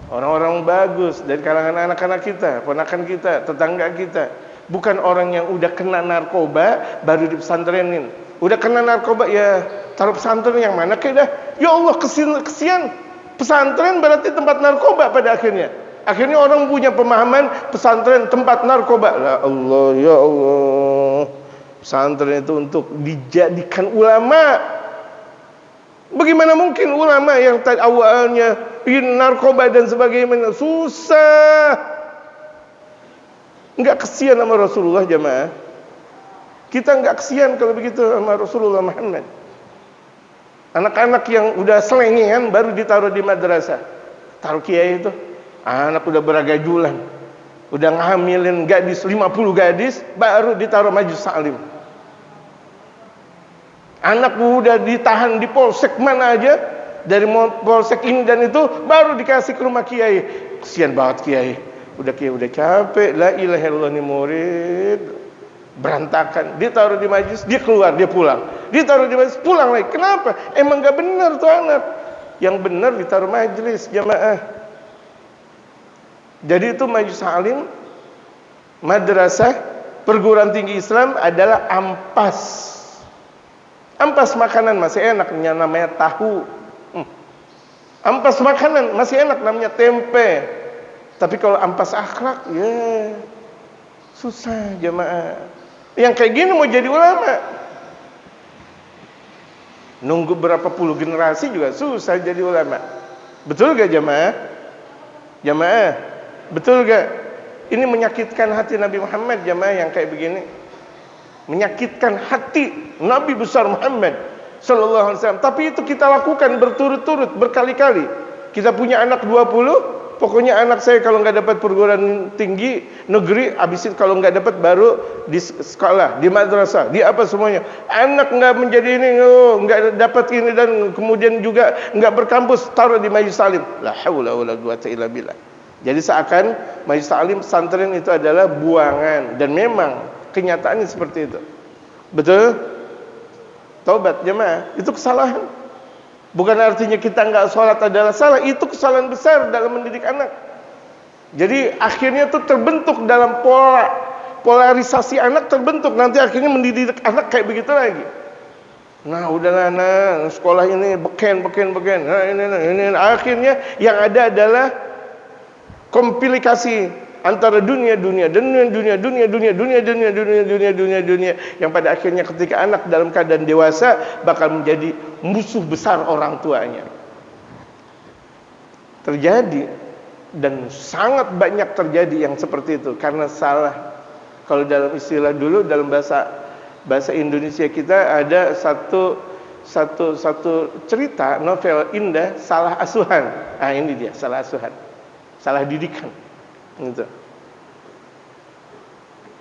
orang-orang bagus dari kalangan anak-anak kita, ponakan kita, tetangga kita. Bukan orang yang udah kena narkoba baru dipesantrenin. Udah kena narkoba ya taruh pesantren yang mana dah. Ya Allah, kesian. Pesantren berarti tempat narkoba pada akhirnya. Akhirnya orang punya pemahaman pesantren tempat narkoba. Ya Allah, ya Allah. Pesantren itu untuk dijadikan ulama. Bagaimana mungkin ulama yang awalnya narkoba dan sebagainya? Susah. Enggak kesian sama Rasulullah jemaah. Kita enggak kesian kalau begitu sama Rasulullah Muhammad. Anak-anak yang udah selengean baru ditaruh di madrasah. Taruh kiai itu. Anak udah beragajulan, udah ngamilin gadis 50 gadis, baru ditaruh majlis salim. Anak udah ditahan di polsek mana aja, dari polsek ini dan itu, baru dikasih ke rumah kiai. Kesian banget kiai. Udah kiai udah capek, la ilaha illallah nih murid. Berantakan, ditaruh di majlis, dia keluar, dia pulang. Ditaruh di majlis, pulang lagi. Kenapa? Emang gak benar tuh anak. Yang benar ditaruh majlis, jamaah. Jadi itu majlis salim, madrasah, perguruan tinggi Islam adalah ampas. Ampas makanan masih enak, namanya tahu. Ampas makanan masih enak, namanya tempe. Tapi kalau ampas akhlak, ya susah jemaah. Yang kayak gini mau jadi ulama, nunggu berapa puluh generasi juga susah jadi ulama. Betul gak jemaah? Jemaah, betul gak? Ini menyakitkan hati Nabi Muhammad jemaah yang kayak begini. Menyakitkan hati Nabi besar Muhammad sallallahu alaihi wasallam. Tapi itu kita lakukan berturut-turut, berkali-kali. Kita punya anak 20, pokoknya anak saya kalau nggak dapat perguruan tinggi negeri, habis itu kalau nggak dapat baru di sekolah, di madrasah, di apa semuanya. Anak nggak menjadi ini, nggak dapat ini dan kemudian juga nggak berkampus, taruh di majlis salim. La haula wala quwata illa billah. Jadi seakan majelis taklim pesantren itu adalah buangan, dan memang kenyataannya seperti itu. Betul? Taubat jemaah, itu kesalahan. Bukan artinya kita enggak sholat adalah salah, itu kesalahan besar dalam mendidik anak. Jadi akhirnya tuh terbentuk dalam polarisasi anak terbentuk, nanti akhirnya mendidik anak kayak begitu lagi. Nah udahlah, nah sekolah ini beken. Nah ini akhirnya yang ada adalah komplikasi antara dunia yang pada akhirnya ketika anak dalam keadaan dewasa bakal menjadi musuh besar orang tuanya. Terjadi, dan sangat banyak terjadi yang seperti itu karena salah. Kalau dalam istilah dulu dalam bahasa Indonesia kita ada satu cerita novel indah, salah asuhan. Ah ini dia, salah asuhan, salah didikan. Gitu.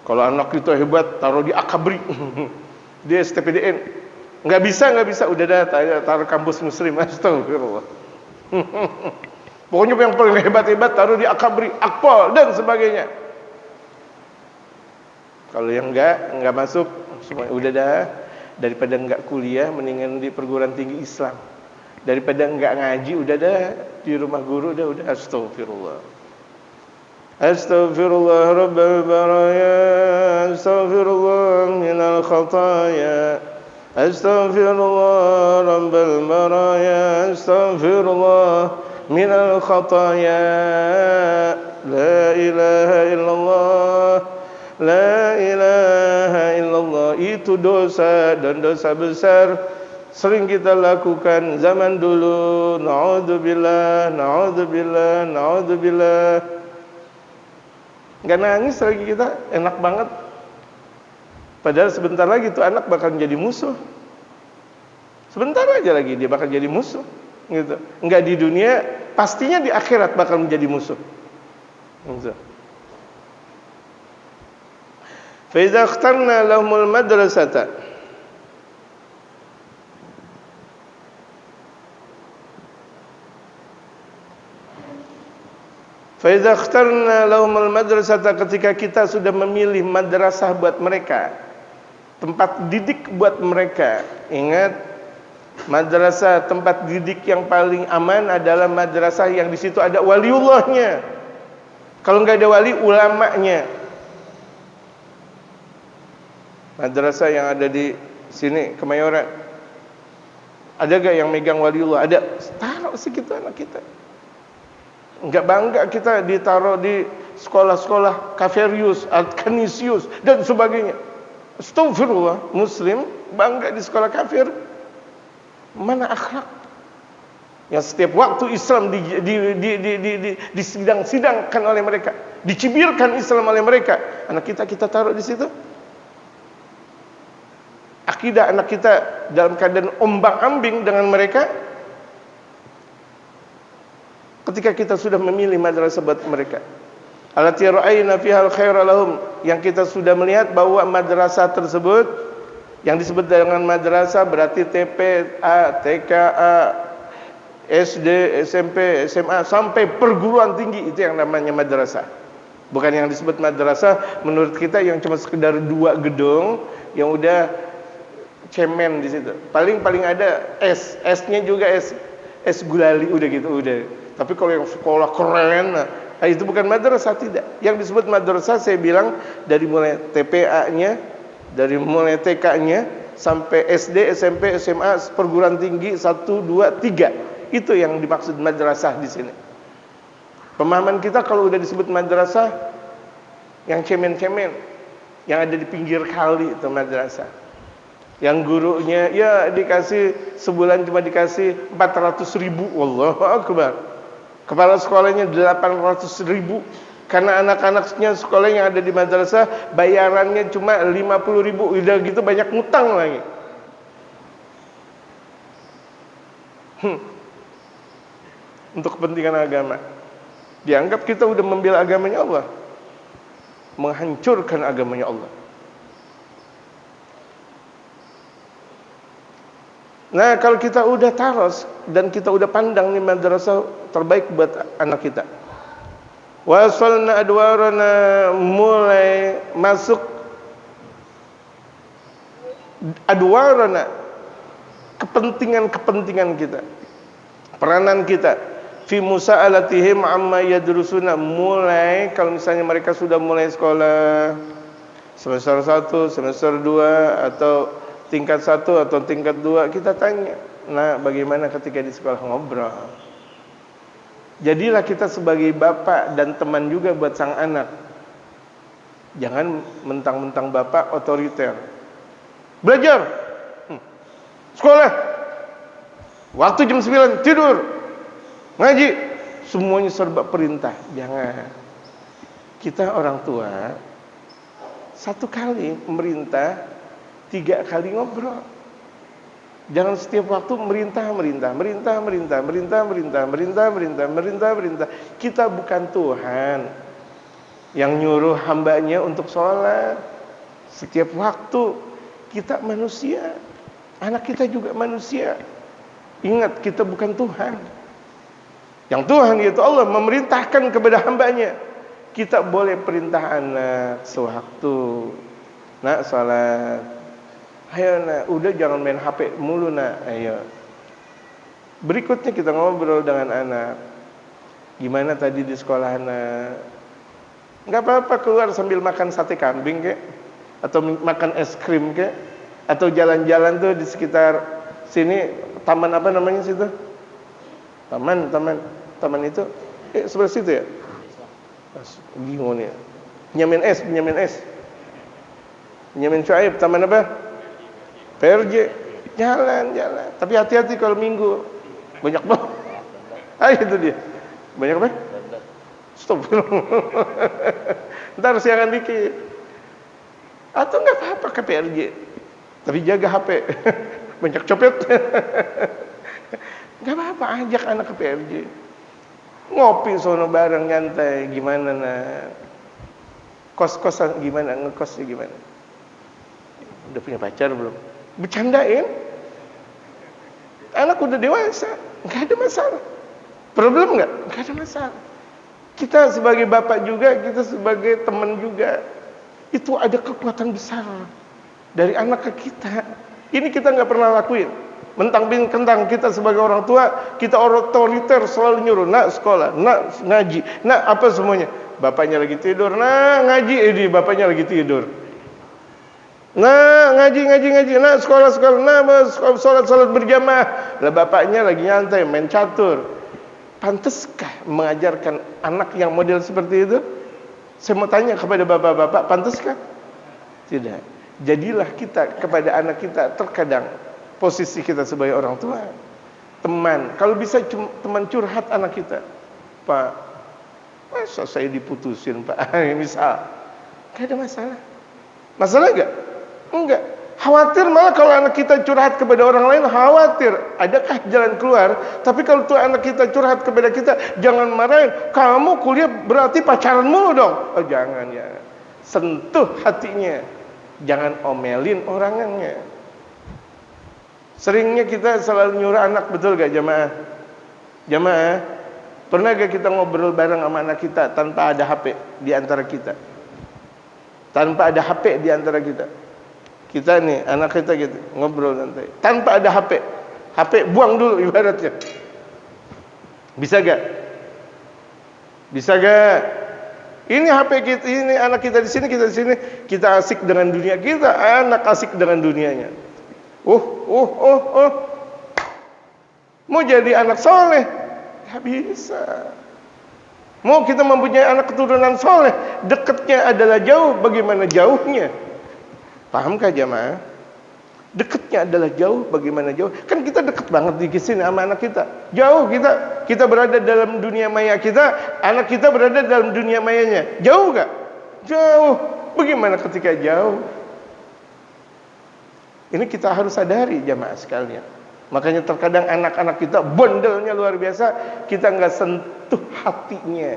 Kalau anak kita hebat, taruh di akabri, dia STPDN, nggak bisa, udah dah taruh kampus muslim, astagfirullah. Pokoknya yang paling hebat taruh di akabri, akpol dan sebagainya. Kalau yang nggak masuk, semua udah dah, daripada nggak kuliah, mendingan di perguruan tinggi Islam. Daripada nggak ngaji, udah dah di rumah guru, udah astagfirullah. Astaghfirullah rabbal baraya, astaghfirullah minal khataya, astaghfirullah rabbal baraya, astaghfirullah minal khataya. La ilaha illallah, la ilaha illallah. Itu dosa, dan dosa besar sering kita lakukan zaman dulu. Na'udzubillah. Gak nangis lagi kita, enak banget. Padahal sebentar lagi tuh anak bakal menjadi musuh. Sebentar aja lagi dia bakal jadi musuh, gitu. Enggak di dunia, pastinya di akhirat bakal menjadi musuh. Gitu. Fa idza ikhtarna lahumul madrasata, Faiza ikhtarna lahumul madrasata, ketika kita sudah memilih madrasah buat mereka, tempat didik buat mereka. Ingat, madrasah tempat didik yang paling aman adalah madrasah yang di situ ada waliullahnya. Kalau nggak ada wali, ulamanya. Madrasah yang ada di sini Kemayoran, ada gak yang megang waliullah? Ada. Taruh segitu anak kita. Enggak bangga kita ditaruh di sekolah-sekolah Kaferius, Kanisius dan sebagainya. Astagfirullah, muslim bangga di sekolah kafir. Mana akhlak? Yang setiap waktu Islam disidang-sidangkan oleh mereka, dicibirkan Islam oleh mereka. Anak kita taruh di situ. Akidah anak kita dalam keadaan ombang-ambing dengan mereka. Ketika kita sudah memilih madrasah buat mereka, allati ra'ayna fiha al-khaira lahum, yang kita sudah melihat bahwa madrasah tersebut, yang disebut dengan madrasah berarti TPA, TKA, SD, SMP, SMA sampai perguruan tinggi, itu yang namanya madrasah. Bukan yang disebut madrasah menurut kita yang cuma sekedar 2 gedung yang udah cemen di situ. Paling ada S-nya juga S gulali, udah gitu udah. Tapi kalau yang sekolah keren, nah itu bukan madrasah, tidak. Yang disebut madrasah saya bilang dari mulai TPA-nya, dari mulai TK-nya sampai SD, SMP, SMA, perguruan tinggi 1, 2, 3. Itu yang dimaksud madrasah di sini. Pemahaman kita kalau udah disebut madrasah yang cemen-cemen, yang ada di pinggir kali itu madrasah. Yang gurunya ya dikasih sebulan cuma dikasih 400.000, wallahu akbar. Kepala sekolahnya 800.000, karena anak-anaknya sekolah yang ada di madrasah bayarannya cuma 50.000, udah gitu banyak ngutang lagi. Untuk kepentingan agama, dianggap kita udah membela agamanya Allah, menghancurkan agamanya Allah. Nah, kalau kita udah taros dan kita udah pandang nih madrasah terbaik buat anak kita, Wasalna adwarana, mulai masuk adwarana, kepentingan kita, peranan kita, fi musa'alatihim amma yadrusuna, mulai kalau misalnya mereka sudah mulai sekolah semester 1, semester 2 atau tingkat 1 atau tingkat 2, kita tanya, nah bagaimana ketika di sekolah, ngobrol. Jadilah kita sebagai bapak dan teman juga buat sang anak. Jangan mentang-mentang bapak otoriter. Belajar, sekolah, waktu jam 9 tidur, ngaji, semuanya serba perintah. Jangan. Kita orang tua, 1 kali merintah, 3 kali ngobrol. Jangan setiap waktu merintah. Kita bukan Tuhan yang nyuruh hambanya untuk sholat setiap waktu. Kita manusia, anak kita juga manusia. Ingat, kita bukan Tuhan. Yang Tuhan yaitu Allah memerintahkan kepada hambanya. Kita boleh perintah anak sewaktu, nak sholat. Ayo nak, udah jangan main HP mulu nak, ayo. Berikutnya kita ngobrol dengan anak. Gimana tadi di sekolah nak? Gak apa-apa keluar sambil makan sate kambing kek, atau makan es krim kek, atau jalan-jalan tuh di sekitar sini. Taman apa namanya situ? Taman itu sebelah situ ya? Bingung ya. Penyamin es. Penyamin Syuaib, taman apa? PRJ, jalan. Tapi hati-hati kalau minggu, banyak banget. Itu dia. Banyak apa? Stop. Ntar siangan dikit. Atau nggak apa-apa ke PRJ, tapi jaga HP. Banyak copet. Nggak apa-apa, ajak anak ke PRJ. Ngopi sono bareng, nyantai. Gimana nak? Kos-kosan gimana? Ngekosnya gimana? Udah punya pacar belum? Bercandain. Anak udah dewasa, nggak ada masalah. Problem nggak? Nggak ada masalah. Kita sebagai bapak juga, kita sebagai teman juga, itu ada kekuatan besar dari anak ke kita. Ini kita nggak pernah lakuin. Mentang-mentang kita sebagai orang tua, kita otoriter, selalu nyuruh, nak sekolah, nak ngaji, nak apa semuanya. Bapaknya lagi tidur, nah ngaji, bapaknya lagi tidur. Nah ngaji, nah sekolah, nah sholat berjamaah. Lah bapaknya lagi nyantai main catur. Pantaskah mengajarkan anak yang model seperti itu? Saya mau tanya kepada bapak-bapak, pantaskah? Tidak. Jadilah kita kepada anak kita, terkadang posisi kita sebagai orang tua, teman. Kalau bisa teman curhat anak kita, Pak, masa saya diputusin Pak? Misal, gak ada masalah. Masalah gak? Enggak. Khawatir malah kalau anak kita curhat kepada orang lain, khawatir adakah jalan keluar. Tapi kalau tuh anak kita curhat kepada kita, jangan marahin. Kamu kuliah berarti pacaran mulu dong. Oh jangan ya. Sentuh hatinya. Jangan omelin orangnya. Seringnya kita selalu nyuruh anak, betul gak jamaah? Jamaah, pernah gak kita ngobrol bareng sama anak kita tanpa ada HP di antara kita? Tanpa ada HP di antara kita. Kita nih, anak kita gitu, ngobrol nanti tanpa ada HP. HP buang dulu ibaratnya. Bisa gak? Bisa gak? Ini HP kita, ini anak kita di sini, kita di sini, kita asik dengan dunia kita, anak asik dengan dunianya. Mau jadi anak soleh, gak bisa. Mau kita mempunyai anak keturunan soleh, dekatnya adalah jauh. Bagaimana jauhnya? Pahamkah jamaah? Dekatnya adalah jauh. Bagaimana jauh? Kan kita dekat banget di sini sama anak kita. Jauh kita berada dalam dunia maya kita, anak kita berada dalam dunia mayanya. Jauh gak? Jauh. Bagaimana ketika jauh? Ini kita harus sadari jamaah sekalian. Makanya terkadang anak-anak kita bondelnya luar biasa, kita nggak sentuh hatinya.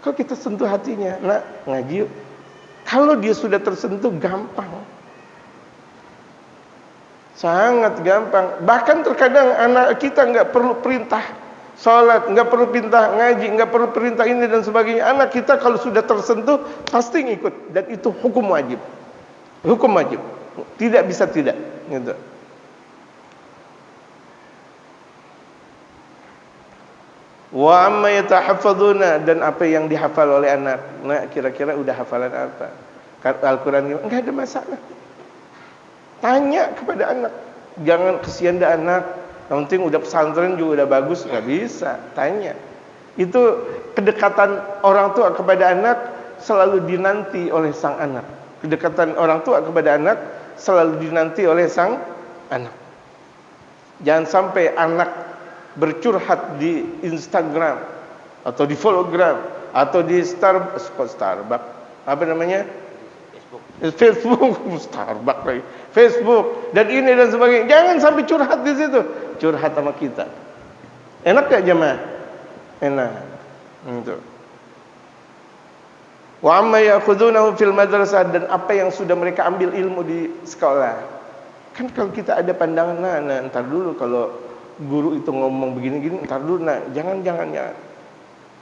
Kalau kita sentuh hatinya, nak ngaji yuk. Kalau dia sudah tersentuh, gampang. Sangat gampang. Bahkan terkadang anak kita nggak perlu perintah. Salat, enggak perlu perintah ngaji, enggak perlu perintah ini dan sebagainya. Anak kita kalau sudah tersentuh pasti ngikut, dan itu hukum wajib. Hukum wajib. Tidak bisa tidak, gitu. Wa amma yatahaffazuna, dan apa yang dihafal oleh anak. Nah, kira-kira udah hafalan apa? Al-Qur'an enggak ada masalah. Tanya kepada anak. Jangan kesian dah anak. Yang penting udah pesantren juga udah bagus, nggak bisa. Tanya. Itu kedekatan orang tua kepada anak selalu dinanti oleh sang anak. Kedekatan orang tua kepada anak selalu dinanti oleh sang anak. Jangan sampai anak bercurhat di Instagram atau di Follogram atau di Starbucks, apa namanya? Facebook, Starbucks lagi, Facebook dan ini dan sebagainya. Jangan sampai curhat di situ. Curhat sama kita. Enak gak jemaah? Enak. Itu. Wa amma ya'khudunahu fil madrasah, dan apa yang sudah mereka ambil ilmu di sekolah. Kan kalau kita ada pandangan, nah entar dulu kalau guru itu ngomong begini-gini, entar dulu, jangan.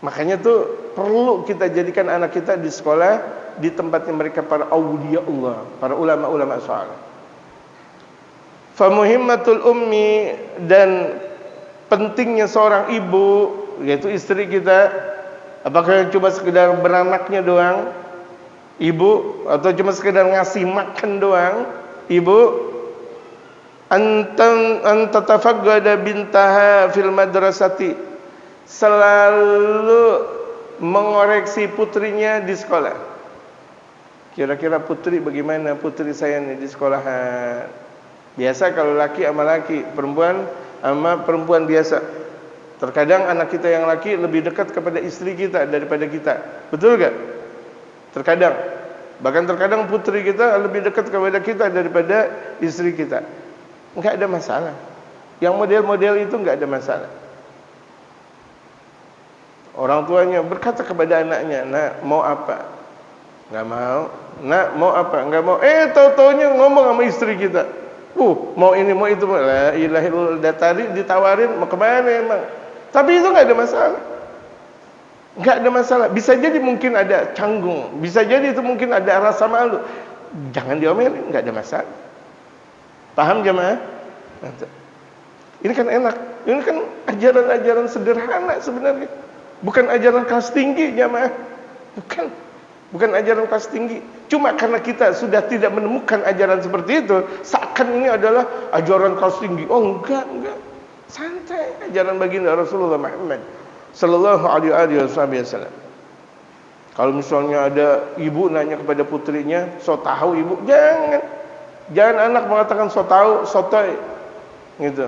Makanya tuh perlu kita jadikan anak kita di sekolah di tempatnya mereka para auliya Allah, para ulama-ulama saleh. Fa muhimmatul ummi, dan pentingnya seorang ibu, yaitu istri kita, apakah cuma sekedar beranaknya doang ibu, atau cuma sekedar ngasih makan doang ibu, antatafaqada bintaha fil madrasati, selalu mengoreksi putrinya di sekolah. Kira-kira putri bagaimana putri saya nih di sekolahan. Biasa kalau laki sama laki, perempuan sama perempuan biasa. Terkadang anak kita yang laki lebih dekat kepada istri kita daripada kita. Betul gak? Terkadang. Bahkan terkadang putri kita lebih dekat kepada kita daripada istri kita. Enggak ada masalah. Yang model-model itu enggak ada masalah. Orang tuanya berkata kepada anaknya, "Nak, mau apa?" Enggak mau. "Nak, mau apa?" Enggak mau. Tahu-taunya ngomong sama istri kita. Mau ini, mau itu. La ilaha illallah, tadi ditawarin mau kemana emang? Tapi itu enggak ada masalah. Enggak ada masalah. Bisa jadi mungkin ada canggung, bisa jadi itu mungkin ada rasa malu. Jangan diomelin, enggak ada masalah. Paham jemaah? Ini kan enak. Ini kan ajaran-ajaran sederhana sebenarnya. Bukan ajaran kelas tinggi jemaah. Bukan ajaran kelas tinggi. Cuma karena kita sudah tidak menemukan ajaran seperti itu, seakan ini adalah ajaran kelas tinggi. Oh enggak. Santai, ajaran baginda Rasulullah Muhammad sallallahu alaihi wasallam. Kalau misalnya ada ibu nanya kepada putrinya, "So tahu ibu?" Jangan anak mengatakan so tahu, sotoy. Gitu.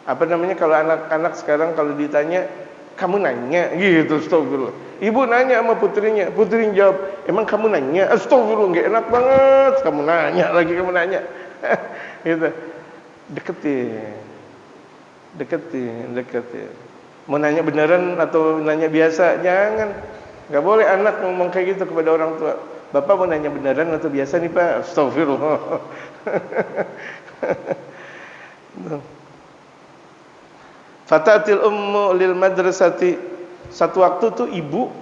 Apa namanya kalau anak-anak sekarang kalau ditanya, "Kamu nanya?" Gitu, astagfirullah. Ibu nanya sama putrinya, putrinya jawab, "Emang kamu nanya?" Astagfirullah, enggak enak banget. Kamu nanya. Gitu. Deketin. Mau nanya beneran atau nanya biasa? Jangan. Enggak boleh anak ngomong kayak gitu kepada orang tua. "Bapak mau nanya beneran atau biasa nih, Pak?" Astagfirullah. Fatatil ummu lil madrasati. Satu waktu tuh ibu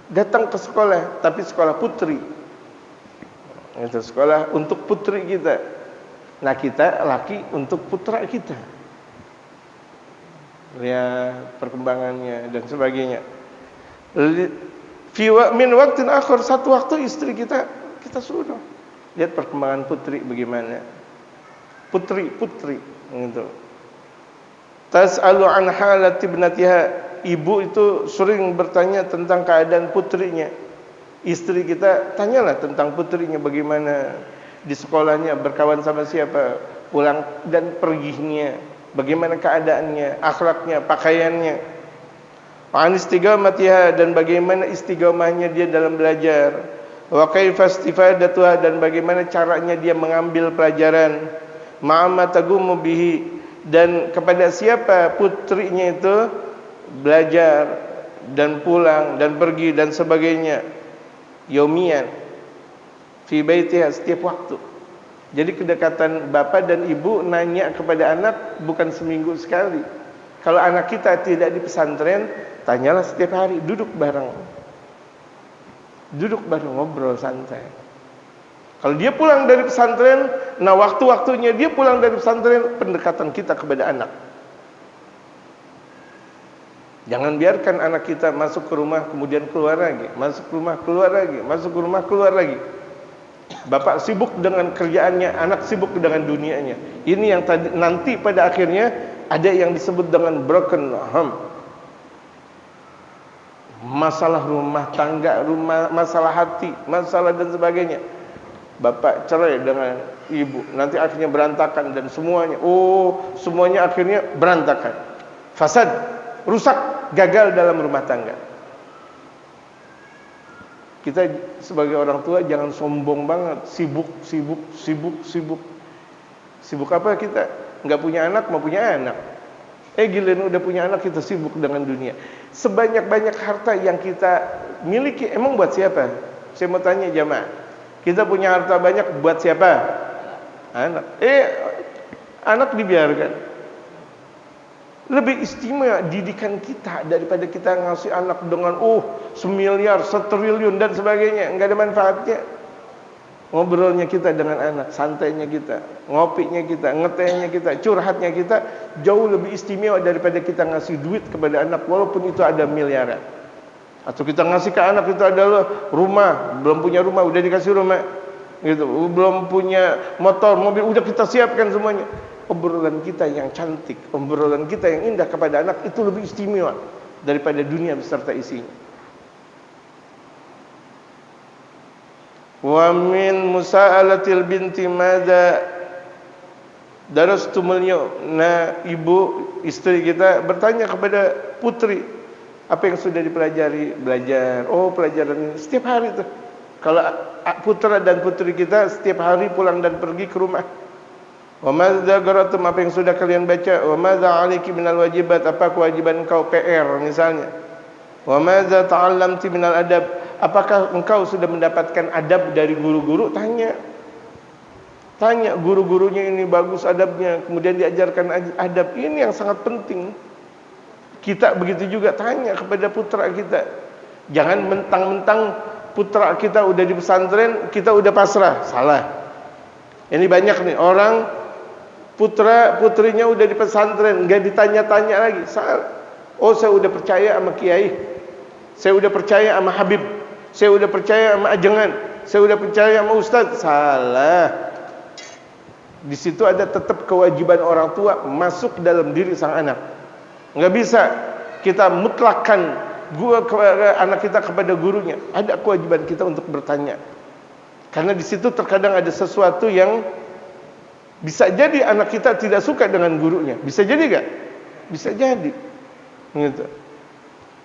datang ke sekolah, tapi sekolah putri. Itu sekolah untuk putri kita. Nah, kita laki untuk putra kita. Lihat perkembangannya dan sebagainya. Min waktin akhir, satu waktu istri kita suruh lihat perkembangan putri bagaimana. Putri gitu. Tas'alu an halati ibnatiha. Ibu itu sering bertanya tentang keadaan putrinya. Istri kita tanyalah tentang putrinya bagaimana di sekolahnya, berkawan sama siapa, pulang dan perginya, bagaimana keadaannya, akhlaknya, pakaiannya. An istiqamatiha, dan bagaimana istiqamahnya dia dalam belajar. Wa kaifa istifadatuha, dan bagaimana caranya dia mengambil pelajaran. Ma'ama tagumu bihi, dan kepada siapa putrinya itu belajar dan pulang dan pergi dan sebagainya. Yaumian fi baitiha, setiap waktu. Jadi kedekatan bapak dan ibu nanya kepada anak bukan seminggu sekali, Kalau anak kita tidak di pesantren, tanyalah setiap hari, duduk bareng, ngobrol santai. Kalau dia pulang dari pesantren, nah waktu-waktunya dia pulang dari pesantren, pendekatan kita kepada anak. Jangan biarkan anak kita masuk ke rumah kemudian keluar lagi, masuk ke rumah keluar lagi, masuk ke rumah keluar lagi. Bapak sibuk dengan kerjaannya, anak sibuk dengan dunianya. Ini yang tadi, nanti pada akhirnya ada yang disebut dengan broken home. Masalah rumah tangga, masalah hati, masalah dan sebagainya. Bapak cerai dengan ibu, nanti akhirnya berantakan dan semuanya. Semuanya akhirnya berantakan. Fasad, rusak, gagal dalam rumah tangga. Kita sebagai orang tua jangan sombong banget, sibuk. Sibuk apa kita? Enggak punya anak, mau punya anak. Giliran udah punya anak kita sibuk dengan dunia. Sebanyak-banyak harta yang kita miliki emang buat siapa? Saya mau tanya jamaah. Kita punya harta banyak buat siapa? Anak. Anak dibiarkan. Lebih istimewa didikan kita daripada kita ngasih anak dengan semiliar, setriliun dan sebagainya. Enggak ada manfaatnya. Ngobrolnya kita dengan anak, santainya kita, ngopinya kita, ngetehnya kita, curhatnya kita jauh lebih istimewa daripada kita ngasih duit kepada anak walaupun itu ada miliaran. Atau kita ngasih ke anak itu adalah rumah, belum punya rumah udah dikasih rumah. Gitu, belum punya motor, mobil udah kita siapkan semuanya. Obrolan kita yang cantik, obrolan kita yang indah kepada anak itu lebih istimewa daripada dunia beserta isinya. Wa min musa'alatil binti madza darastumul yawm. Nah, ibu istri kita bertanya kepada putri, apa yang sudah dipelajari? Belajar. Pelajaran ini setiap hari tuh. Kalau putra dan putri kita setiap hari pulang dan pergi ke rumah. Wa madza qaratum, apa yang sudah kalian baca? Wa madza 'alaiki minal wajibat, apa kewajiban engkau PR misalnya. Wa madza ta'allamti minal adab, apakah engkau sudah mendapatkan adab dari guru-guru? Tanya guru-gurunya ini bagus adabnya, kemudian diajarkan adab. Ini yang sangat penting. Kita begitu juga, tanya kepada putra kita. Jangan mentang-mentang putra kita udah di pesantren, kita udah pasrah. Salah. Ini banyak nih orang putra putrinya udah di pesantren, nggak ditanya-tanya lagi. Salah. Saya udah percaya sama kiai, saya udah percaya sama habib, saya udah percaya sama ajengan, saya udah percaya sama ustaz. Salah. Di situ ada tetap kewajiban orang tua masuk dalam diri sang anak. Nggak bisa kita mutlakkan anak kita kepada gurunya. Ada kewajiban kita untuk bertanya. Karena di situ terkadang ada sesuatu yang bisa jadi anak kita tidak suka dengan gurunya. Bisa jadi gak? Bisa jadi. Gitu.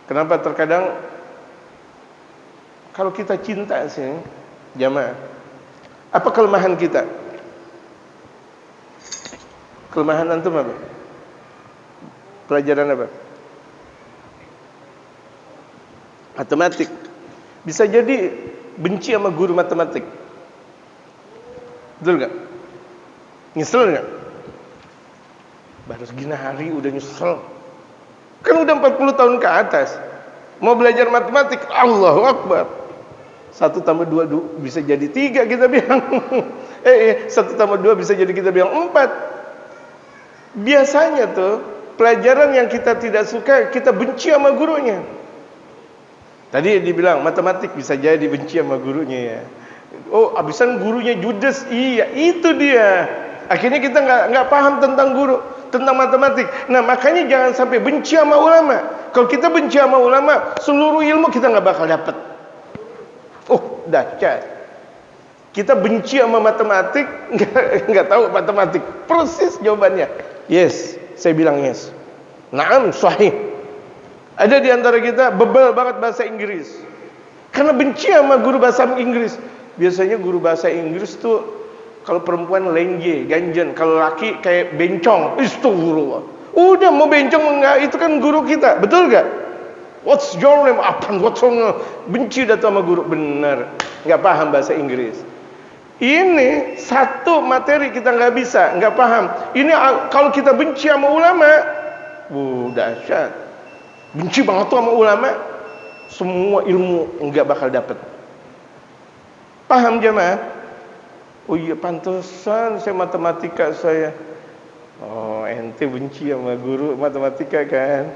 Kenapa terkadang kalau kita cinta sih, jamaah, apa kelemahan kita? Kelemahan antum apa? Pelajaran apa? Matematik. Bisa jadi benci sama guru matematik. Betul gak? Nyesel gak? Baru segini hari udah nyesel. Kan udah 40 tahun ke atas. Mau belajar matematik, Allahu Akbar. 1 tambah 2 bisa jadi 3 kita bilang. 1 tambah 2 bisa jadi kita bilang 4. Biasanya tuh pelajaran yang kita tidak suka, kita benci sama gurunya. Tadi dibilang matematik bisa jadi benci sama gurunya ya. Abisan gurunya judes. Iya, itu dia. Akhirnya kita nggak paham tentang guru, tentang matematik. Nah, makanya jangan sampai benci sama ulama. Kalau kita benci sama ulama, seluruh ilmu kita nggak bakal dapat. Dahsyat. Kita benci sama matematik, nggak tahu matematik. Persis jawabannya. Yes, saya bilang yes. Naam, sahih. Ada di antara kita bebel banget bahasa Inggris. Karena benci sama guru bahasa Inggris. Biasanya guru bahasa Inggris tuh kalau perempuan lenje, ganjen, kalau laki kayak bencong. Astagfirullah. Udah mau bencong enggak, itu kan guru kita. Betul enggak? What's your name? What's wrong? Benci dah sama guru. Benar. Enggak paham bahasa Inggris. Ini satu materi kita enggak bisa, enggak paham. Ini kalau kita benci sama ulama, Dahsyat. Benci banget tuh sama ulama. Semua ilmu enggak bakal dapat. Paham jemaah? Oh iya, pantesan saya matematika saya. Oh, ente benci sama guru matematika kan?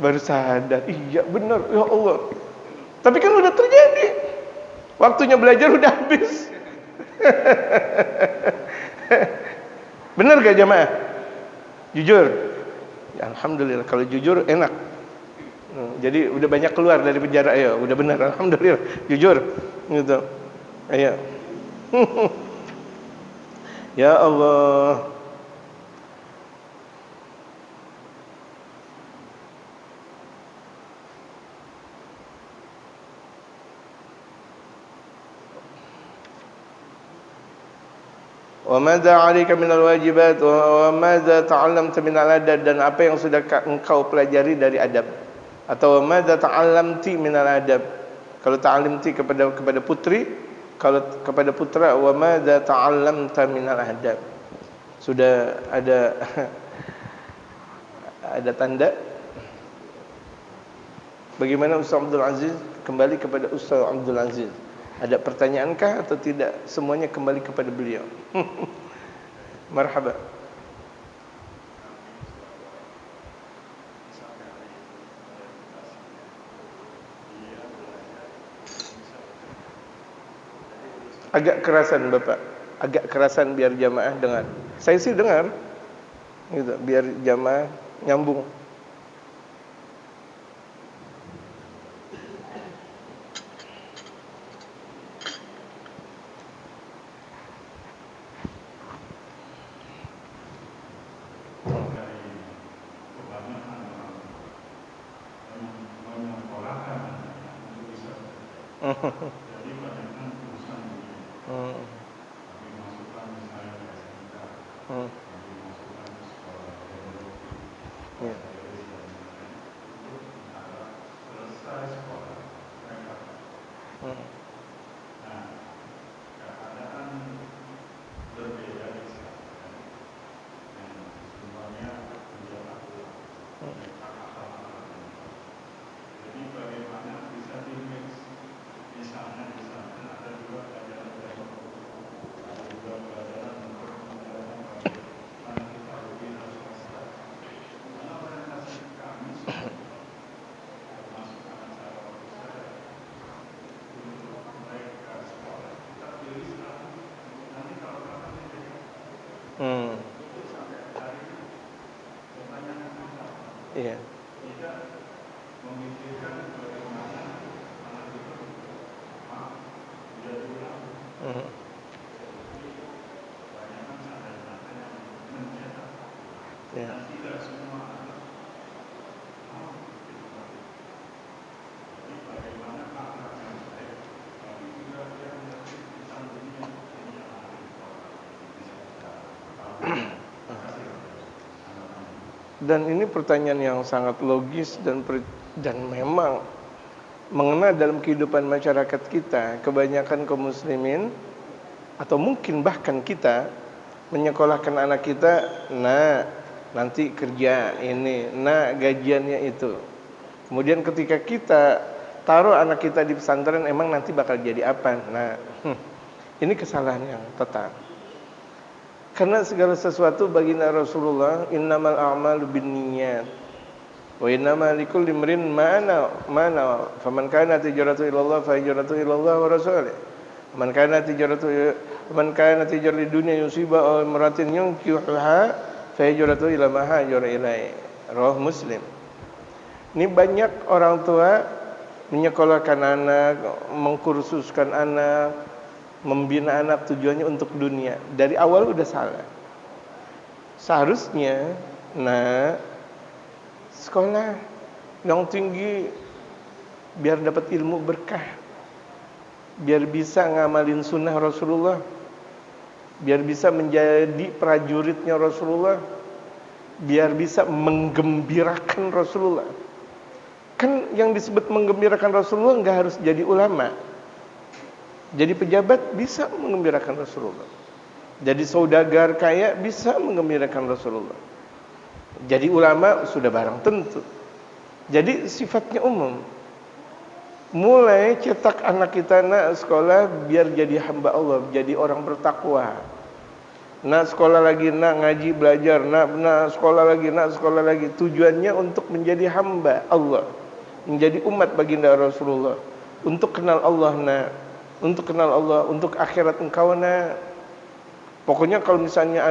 Baru sadar, iya benar, ya Allah. Tapi kan udah terjadi. Waktunya belajar udah habis. Benar gak jemaah? Jujur. Ya, alhamdulillah, kalau jujur enak. Jadi udah banyak keluar dari penjara, ayo, udah benar, alhamdulillah, jujur, gitu, ayo. Ya Allah. Wa madza 'alaika minal wajibat wa madza ta'allamta minal adab, dan apa yang sudah engkau pelajari dari adab. Atau wa madza ta'allamti minal adab. Kalau ta'allamti kepada putri, kalau kepada putra, wa madza ta'allamta minal adab. Sudah ada ada tanda. Bagaimana Ustaz Abdul Aziz? Kembali kepada Ustaz Abdul Aziz. Ada pertanyaankah atau tidak? Semuanya kembali kepada beliau. Marhaba. Agak kerasan Bapak. Agak kerasan biar jamaah dengar. Saya sih dengar. Gitu, biar jamaah nyambung. Iya. Ya. Dan ini pertanyaan yang sangat logis dan memang mengena dalam kehidupan masyarakat kita. Kebanyakan kaum muslimin atau mungkin bahkan kita menyekolahkan anak kita, nah nanti kerja ini, nah gajiannya itu. Kemudian ketika kita taruh anak kita di pesantren, emang nanti bakal jadi apa? Nah, ini kesalahan yang total. Karena segala sesuatu baginda Rasulullah, innamal a'malu binniyat wa innamal likulli imrin ma nawa. Faman kana hijratuhu ilallah fa hijratuhu ilallah wa rasulih. Man kana hijratuhu dunya yusiba aw imratin yunkihuha fa hijratuhu ila ma hajara ilaihi. Rawahu Muslim. Ini banyak orang tua menyekolahkan anak, mengkursuskan anak, membina anak tujuannya untuk dunia. Dari awal udah salah. Seharusnya sekolah yang tinggi biar dapat ilmu berkah, biar bisa ngamalin sunnah Rasulullah, biar bisa menjadi prajuritnya Rasulullah, biar bisa menggembirakan Rasulullah. Kan yang disebut menggembirakan Rasulullah nggak harus jadi ulama. Jadi pejabat bisa menggembirakan Rasulullah. Jadi saudagar kaya bisa menggembirakan Rasulullah. Jadi ulama sudah barang tentu. Jadi sifatnya umum. Mulai cetak anak kita nak sekolah biar jadi hamba Allah, jadi orang bertakwa. Nak sekolah lagi, nak ngaji belajar, nak sekolah lagi, nak sekolah lagi. Tujuannya untuk menjadi hamba Allah, menjadi umat baginda Rasulullah, untuk kenal Allah nak, untuk kenal Allah, untuk akhirat engkau nak. Pokoknya kalau misalnya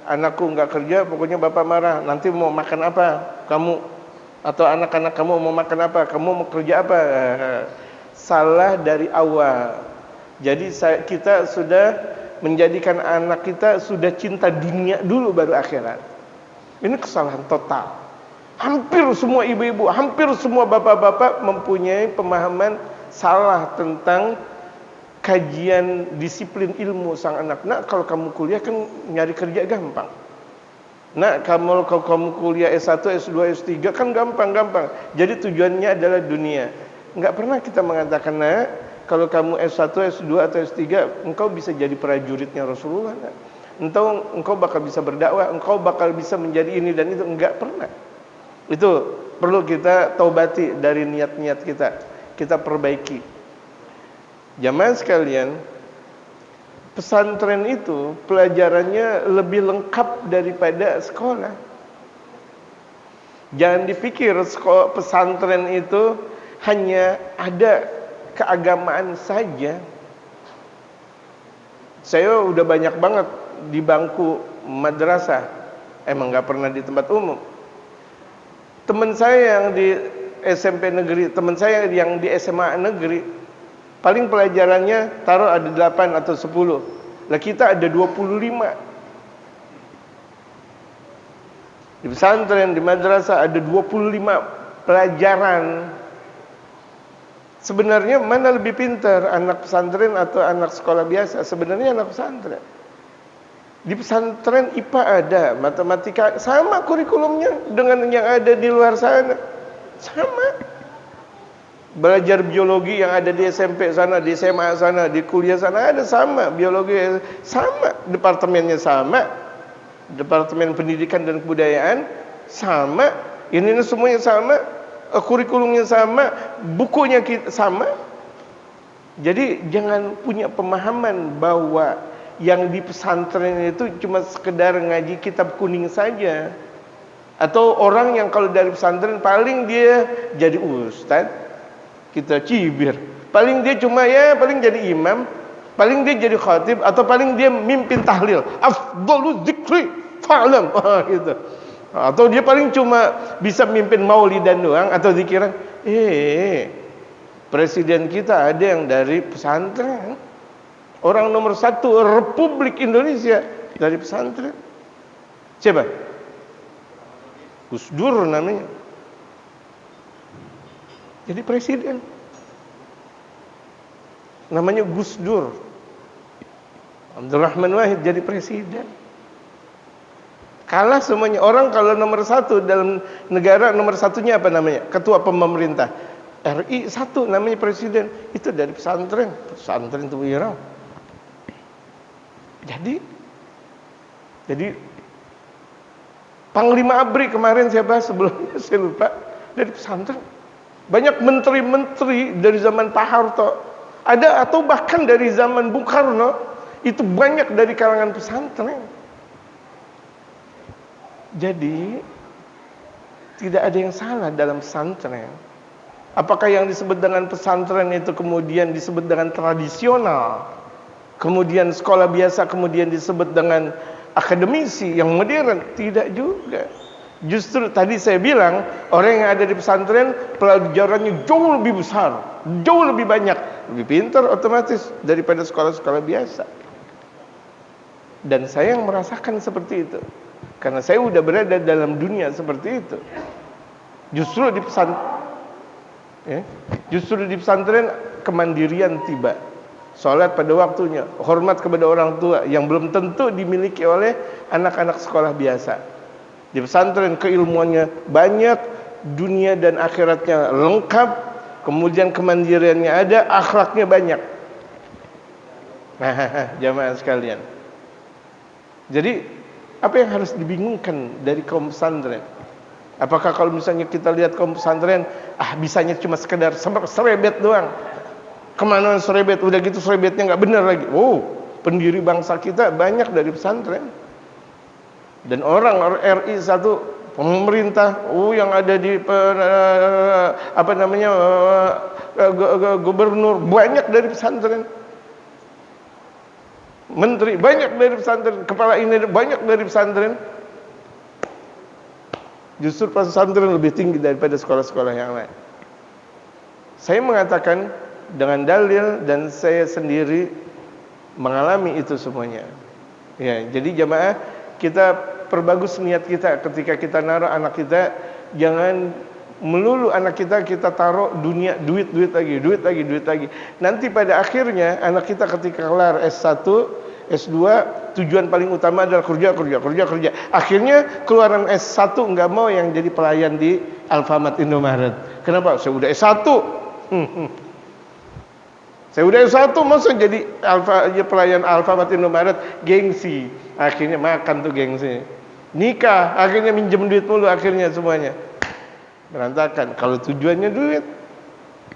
anakku enggak kerja, pokoknya bapak marah. Nanti mau makan apa kamu? Atau anak-anak kamu mau makan apa? Kamu mau kerja apa? Salah dari awal. Jadi kita sudah menjadikan anak kita sudah cinta dunia dulu baru akhirat. Ini kesalahan total. Hampir semua ibu-ibu, hampir semua bapak-bapak mempunyai pemahaman salah tentang kajian disiplin ilmu sang anak. Nak, kalau kamu kuliah kan nyari kerja gampang. Nak, kalau kamu kuliah S1, S2, S3 kan gampang-gampang. Jadi tujuannya adalah dunia. Enggak pernah kita mengatakan, nak, kalau kamu S1, S2 atau S3, engkau bisa jadi prajuritnya Rasulullah. Nak. Engkau bakal bisa berdakwah, engkau bakal bisa menjadi ini dan itu. Enggak pernah. Itu perlu kita taubati dari niat-niat kita. Kita perbaiki. Jamaah sekalian, pesantren itu pelajarannya lebih lengkap daripada sekolah. Jangan dipikir pesantren itu hanya ada keagamaan saja. Saya udah banyak banget di bangku madrasah, emang gak pernah di tempat umum. Teman saya yang di SMP negeri, teman saya yang di SMA negeri, paling pelajarannya taruh ada 8 atau 10. Lah kita ada 25. Di pesantren, di madrasah ada 25 pelajaran. Sebenarnya mana lebih pintar, anak pesantren atau anak sekolah biasa? Sebenarnya anak pesantren. Di pesantren IPA ada, matematika sama kurikulumnya dengan yang ada di luar sana. Sama. Belajar biologi yang ada di SMP sana, di SMA sana, di kuliah sana ada sama, biologi sama, departemennya sama, departemen pendidikan dan kebudayaan sama, ini semuanya sama, kurikulumnya sama, bukunya sama. Jadi jangan punya pemahaman bahwa yang di pesantren itu cuma sekedar ngaji kitab kuning saja. Atau orang yang kalau dari pesantren paling dia jadi ustaz, kita cibir. Paling dia cuma paling jadi imam, paling dia jadi khatib, atau paling dia mimpin tahlil. Afdhalu dzikri fa'lam, gitu. Atau dia paling cuma bisa mimpin maulidan doang atau zikiran. Presiden kita ada yang dari pesantren. Orang nomor 1 Republik Indonesia dari pesantren. Siapa? Gus Dur namanya. Jadi presiden. Namanya Gus Dur. Abdurrahman Wahid jadi presiden. Kalah semuanya. Orang kalau nomor 1 dalam negara, nomor 1-nya apa namanya? Ketua pemerintah. RI 1 namanya presiden. Itu dari pesantren. Pesantren itu wirau. Jadi Panglima ABRI kemarin siapa sebelumnya saya lupa, dari pesantren. Banyak menteri-menteri dari zaman Pak Harto ada, atau bahkan dari zaman Bung Karno, itu banyak dari kalangan pesantren. Jadi tidak ada yang salah dalam pesantren. Apakah yang disebut dengan pesantren itu kemudian disebut dengan tradisional, kemudian sekolah biasa kemudian disebut dengan akademisi yang modern? Tidak juga. Justru tadi saya bilang, orang yang ada di pesantren pelajarannya jauh lebih besar, jauh lebih banyak, lebih pintar otomatis daripada sekolah-sekolah biasa. Dan saya yang merasakan seperti itu, karena saya sudah berada dalam dunia seperti itu. Justru di pesantren kemandirian tiba. Salat pada waktunya, hormat kepada orang tua yang belum tentu dimiliki oleh anak-anak sekolah biasa. Di pesantren keilmuannya banyak, dunia dan akhiratnya lengkap, kemudian kemandiriannya ada, akhlaknya banyak. Jamaah sekalian. Jadi Apa yang harus dibingungkan dari kaum pesantren? Apakah kalau misalnya kita lihat kaum pesantren, bisanya cuma sekedar serebet doang. Kemana serebet, udah gitu serebetnya nggak benar lagi. Oh, pendiri bangsa kita banyak dari pesantren. Dan orang RI satu pemerintah, yang ada di gubernur banyak dari pesantren. Menteri banyak dari pesantren, kepala ini banyak dari pesantren. Justru pesantren lebih tinggi daripada sekolah-sekolah yang lain. Saya mengatakan dengan dalil dan saya sendiri mengalami itu semuanya. Ya, jadi jamaah kita perbagus niat kita ketika kita naruh anak kita, jangan melulu anak kita taruh dunia, duit lagi. Nanti pada akhirnya anak kita ketika kelar S1, S2, tujuan paling utama adalah kerja. Akhirnya keluaran S1 nggak mau yang jadi pelayan di Alfamart Indomaret. Kenapa? Saya udah S1. Saya udah S1 masa jadi pelayan Alfamart Indomaret, gengsi. Akhirnya makan tuh gengsi. Nikah, akhirnya minjem duit mulu akhirnya semuanya. Berantakan kalau tujuannya duit.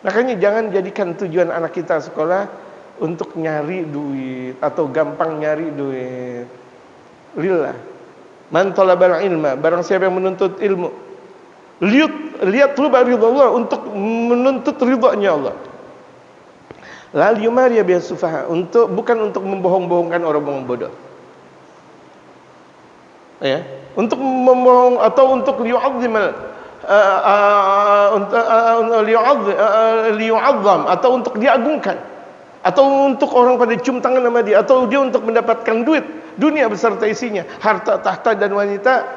Makanya jangan jadikan tujuan anak kita sekolah untuk nyari duit atau gampang nyari duit. Lillah. Man talabal ilma, barang siapa yang menuntut ilmu, lihat ridha Allah, untuk menuntut ridhanya Allah. La yumariya bias sufaha, bukan untuk membohong-bohongkan orang bodoh. Ya, untuk membohong atau untuk liyu'azzimal liyu'azzam, atau untuk diagungkan, atau untuk orang pada cium tangan sama dia, atau dia untuk mendapatkan duit dunia beserta isinya, harta, tahta dan wanita,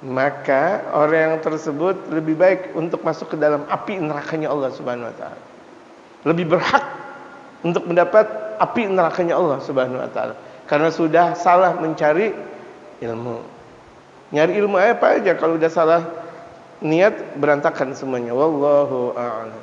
maka orang yang tersebut lebih baik untuk masuk ke dalam api nerakanya Allah Subhanahu wa taala. Lebih berhak untuk mendapat api nerakanya Allah Subhanahu wa taala karena sudah salah mencari ilmu. Nyari ilmu apa aja kalau udah salah niat berantakan semuanya. Wallahu a'lam.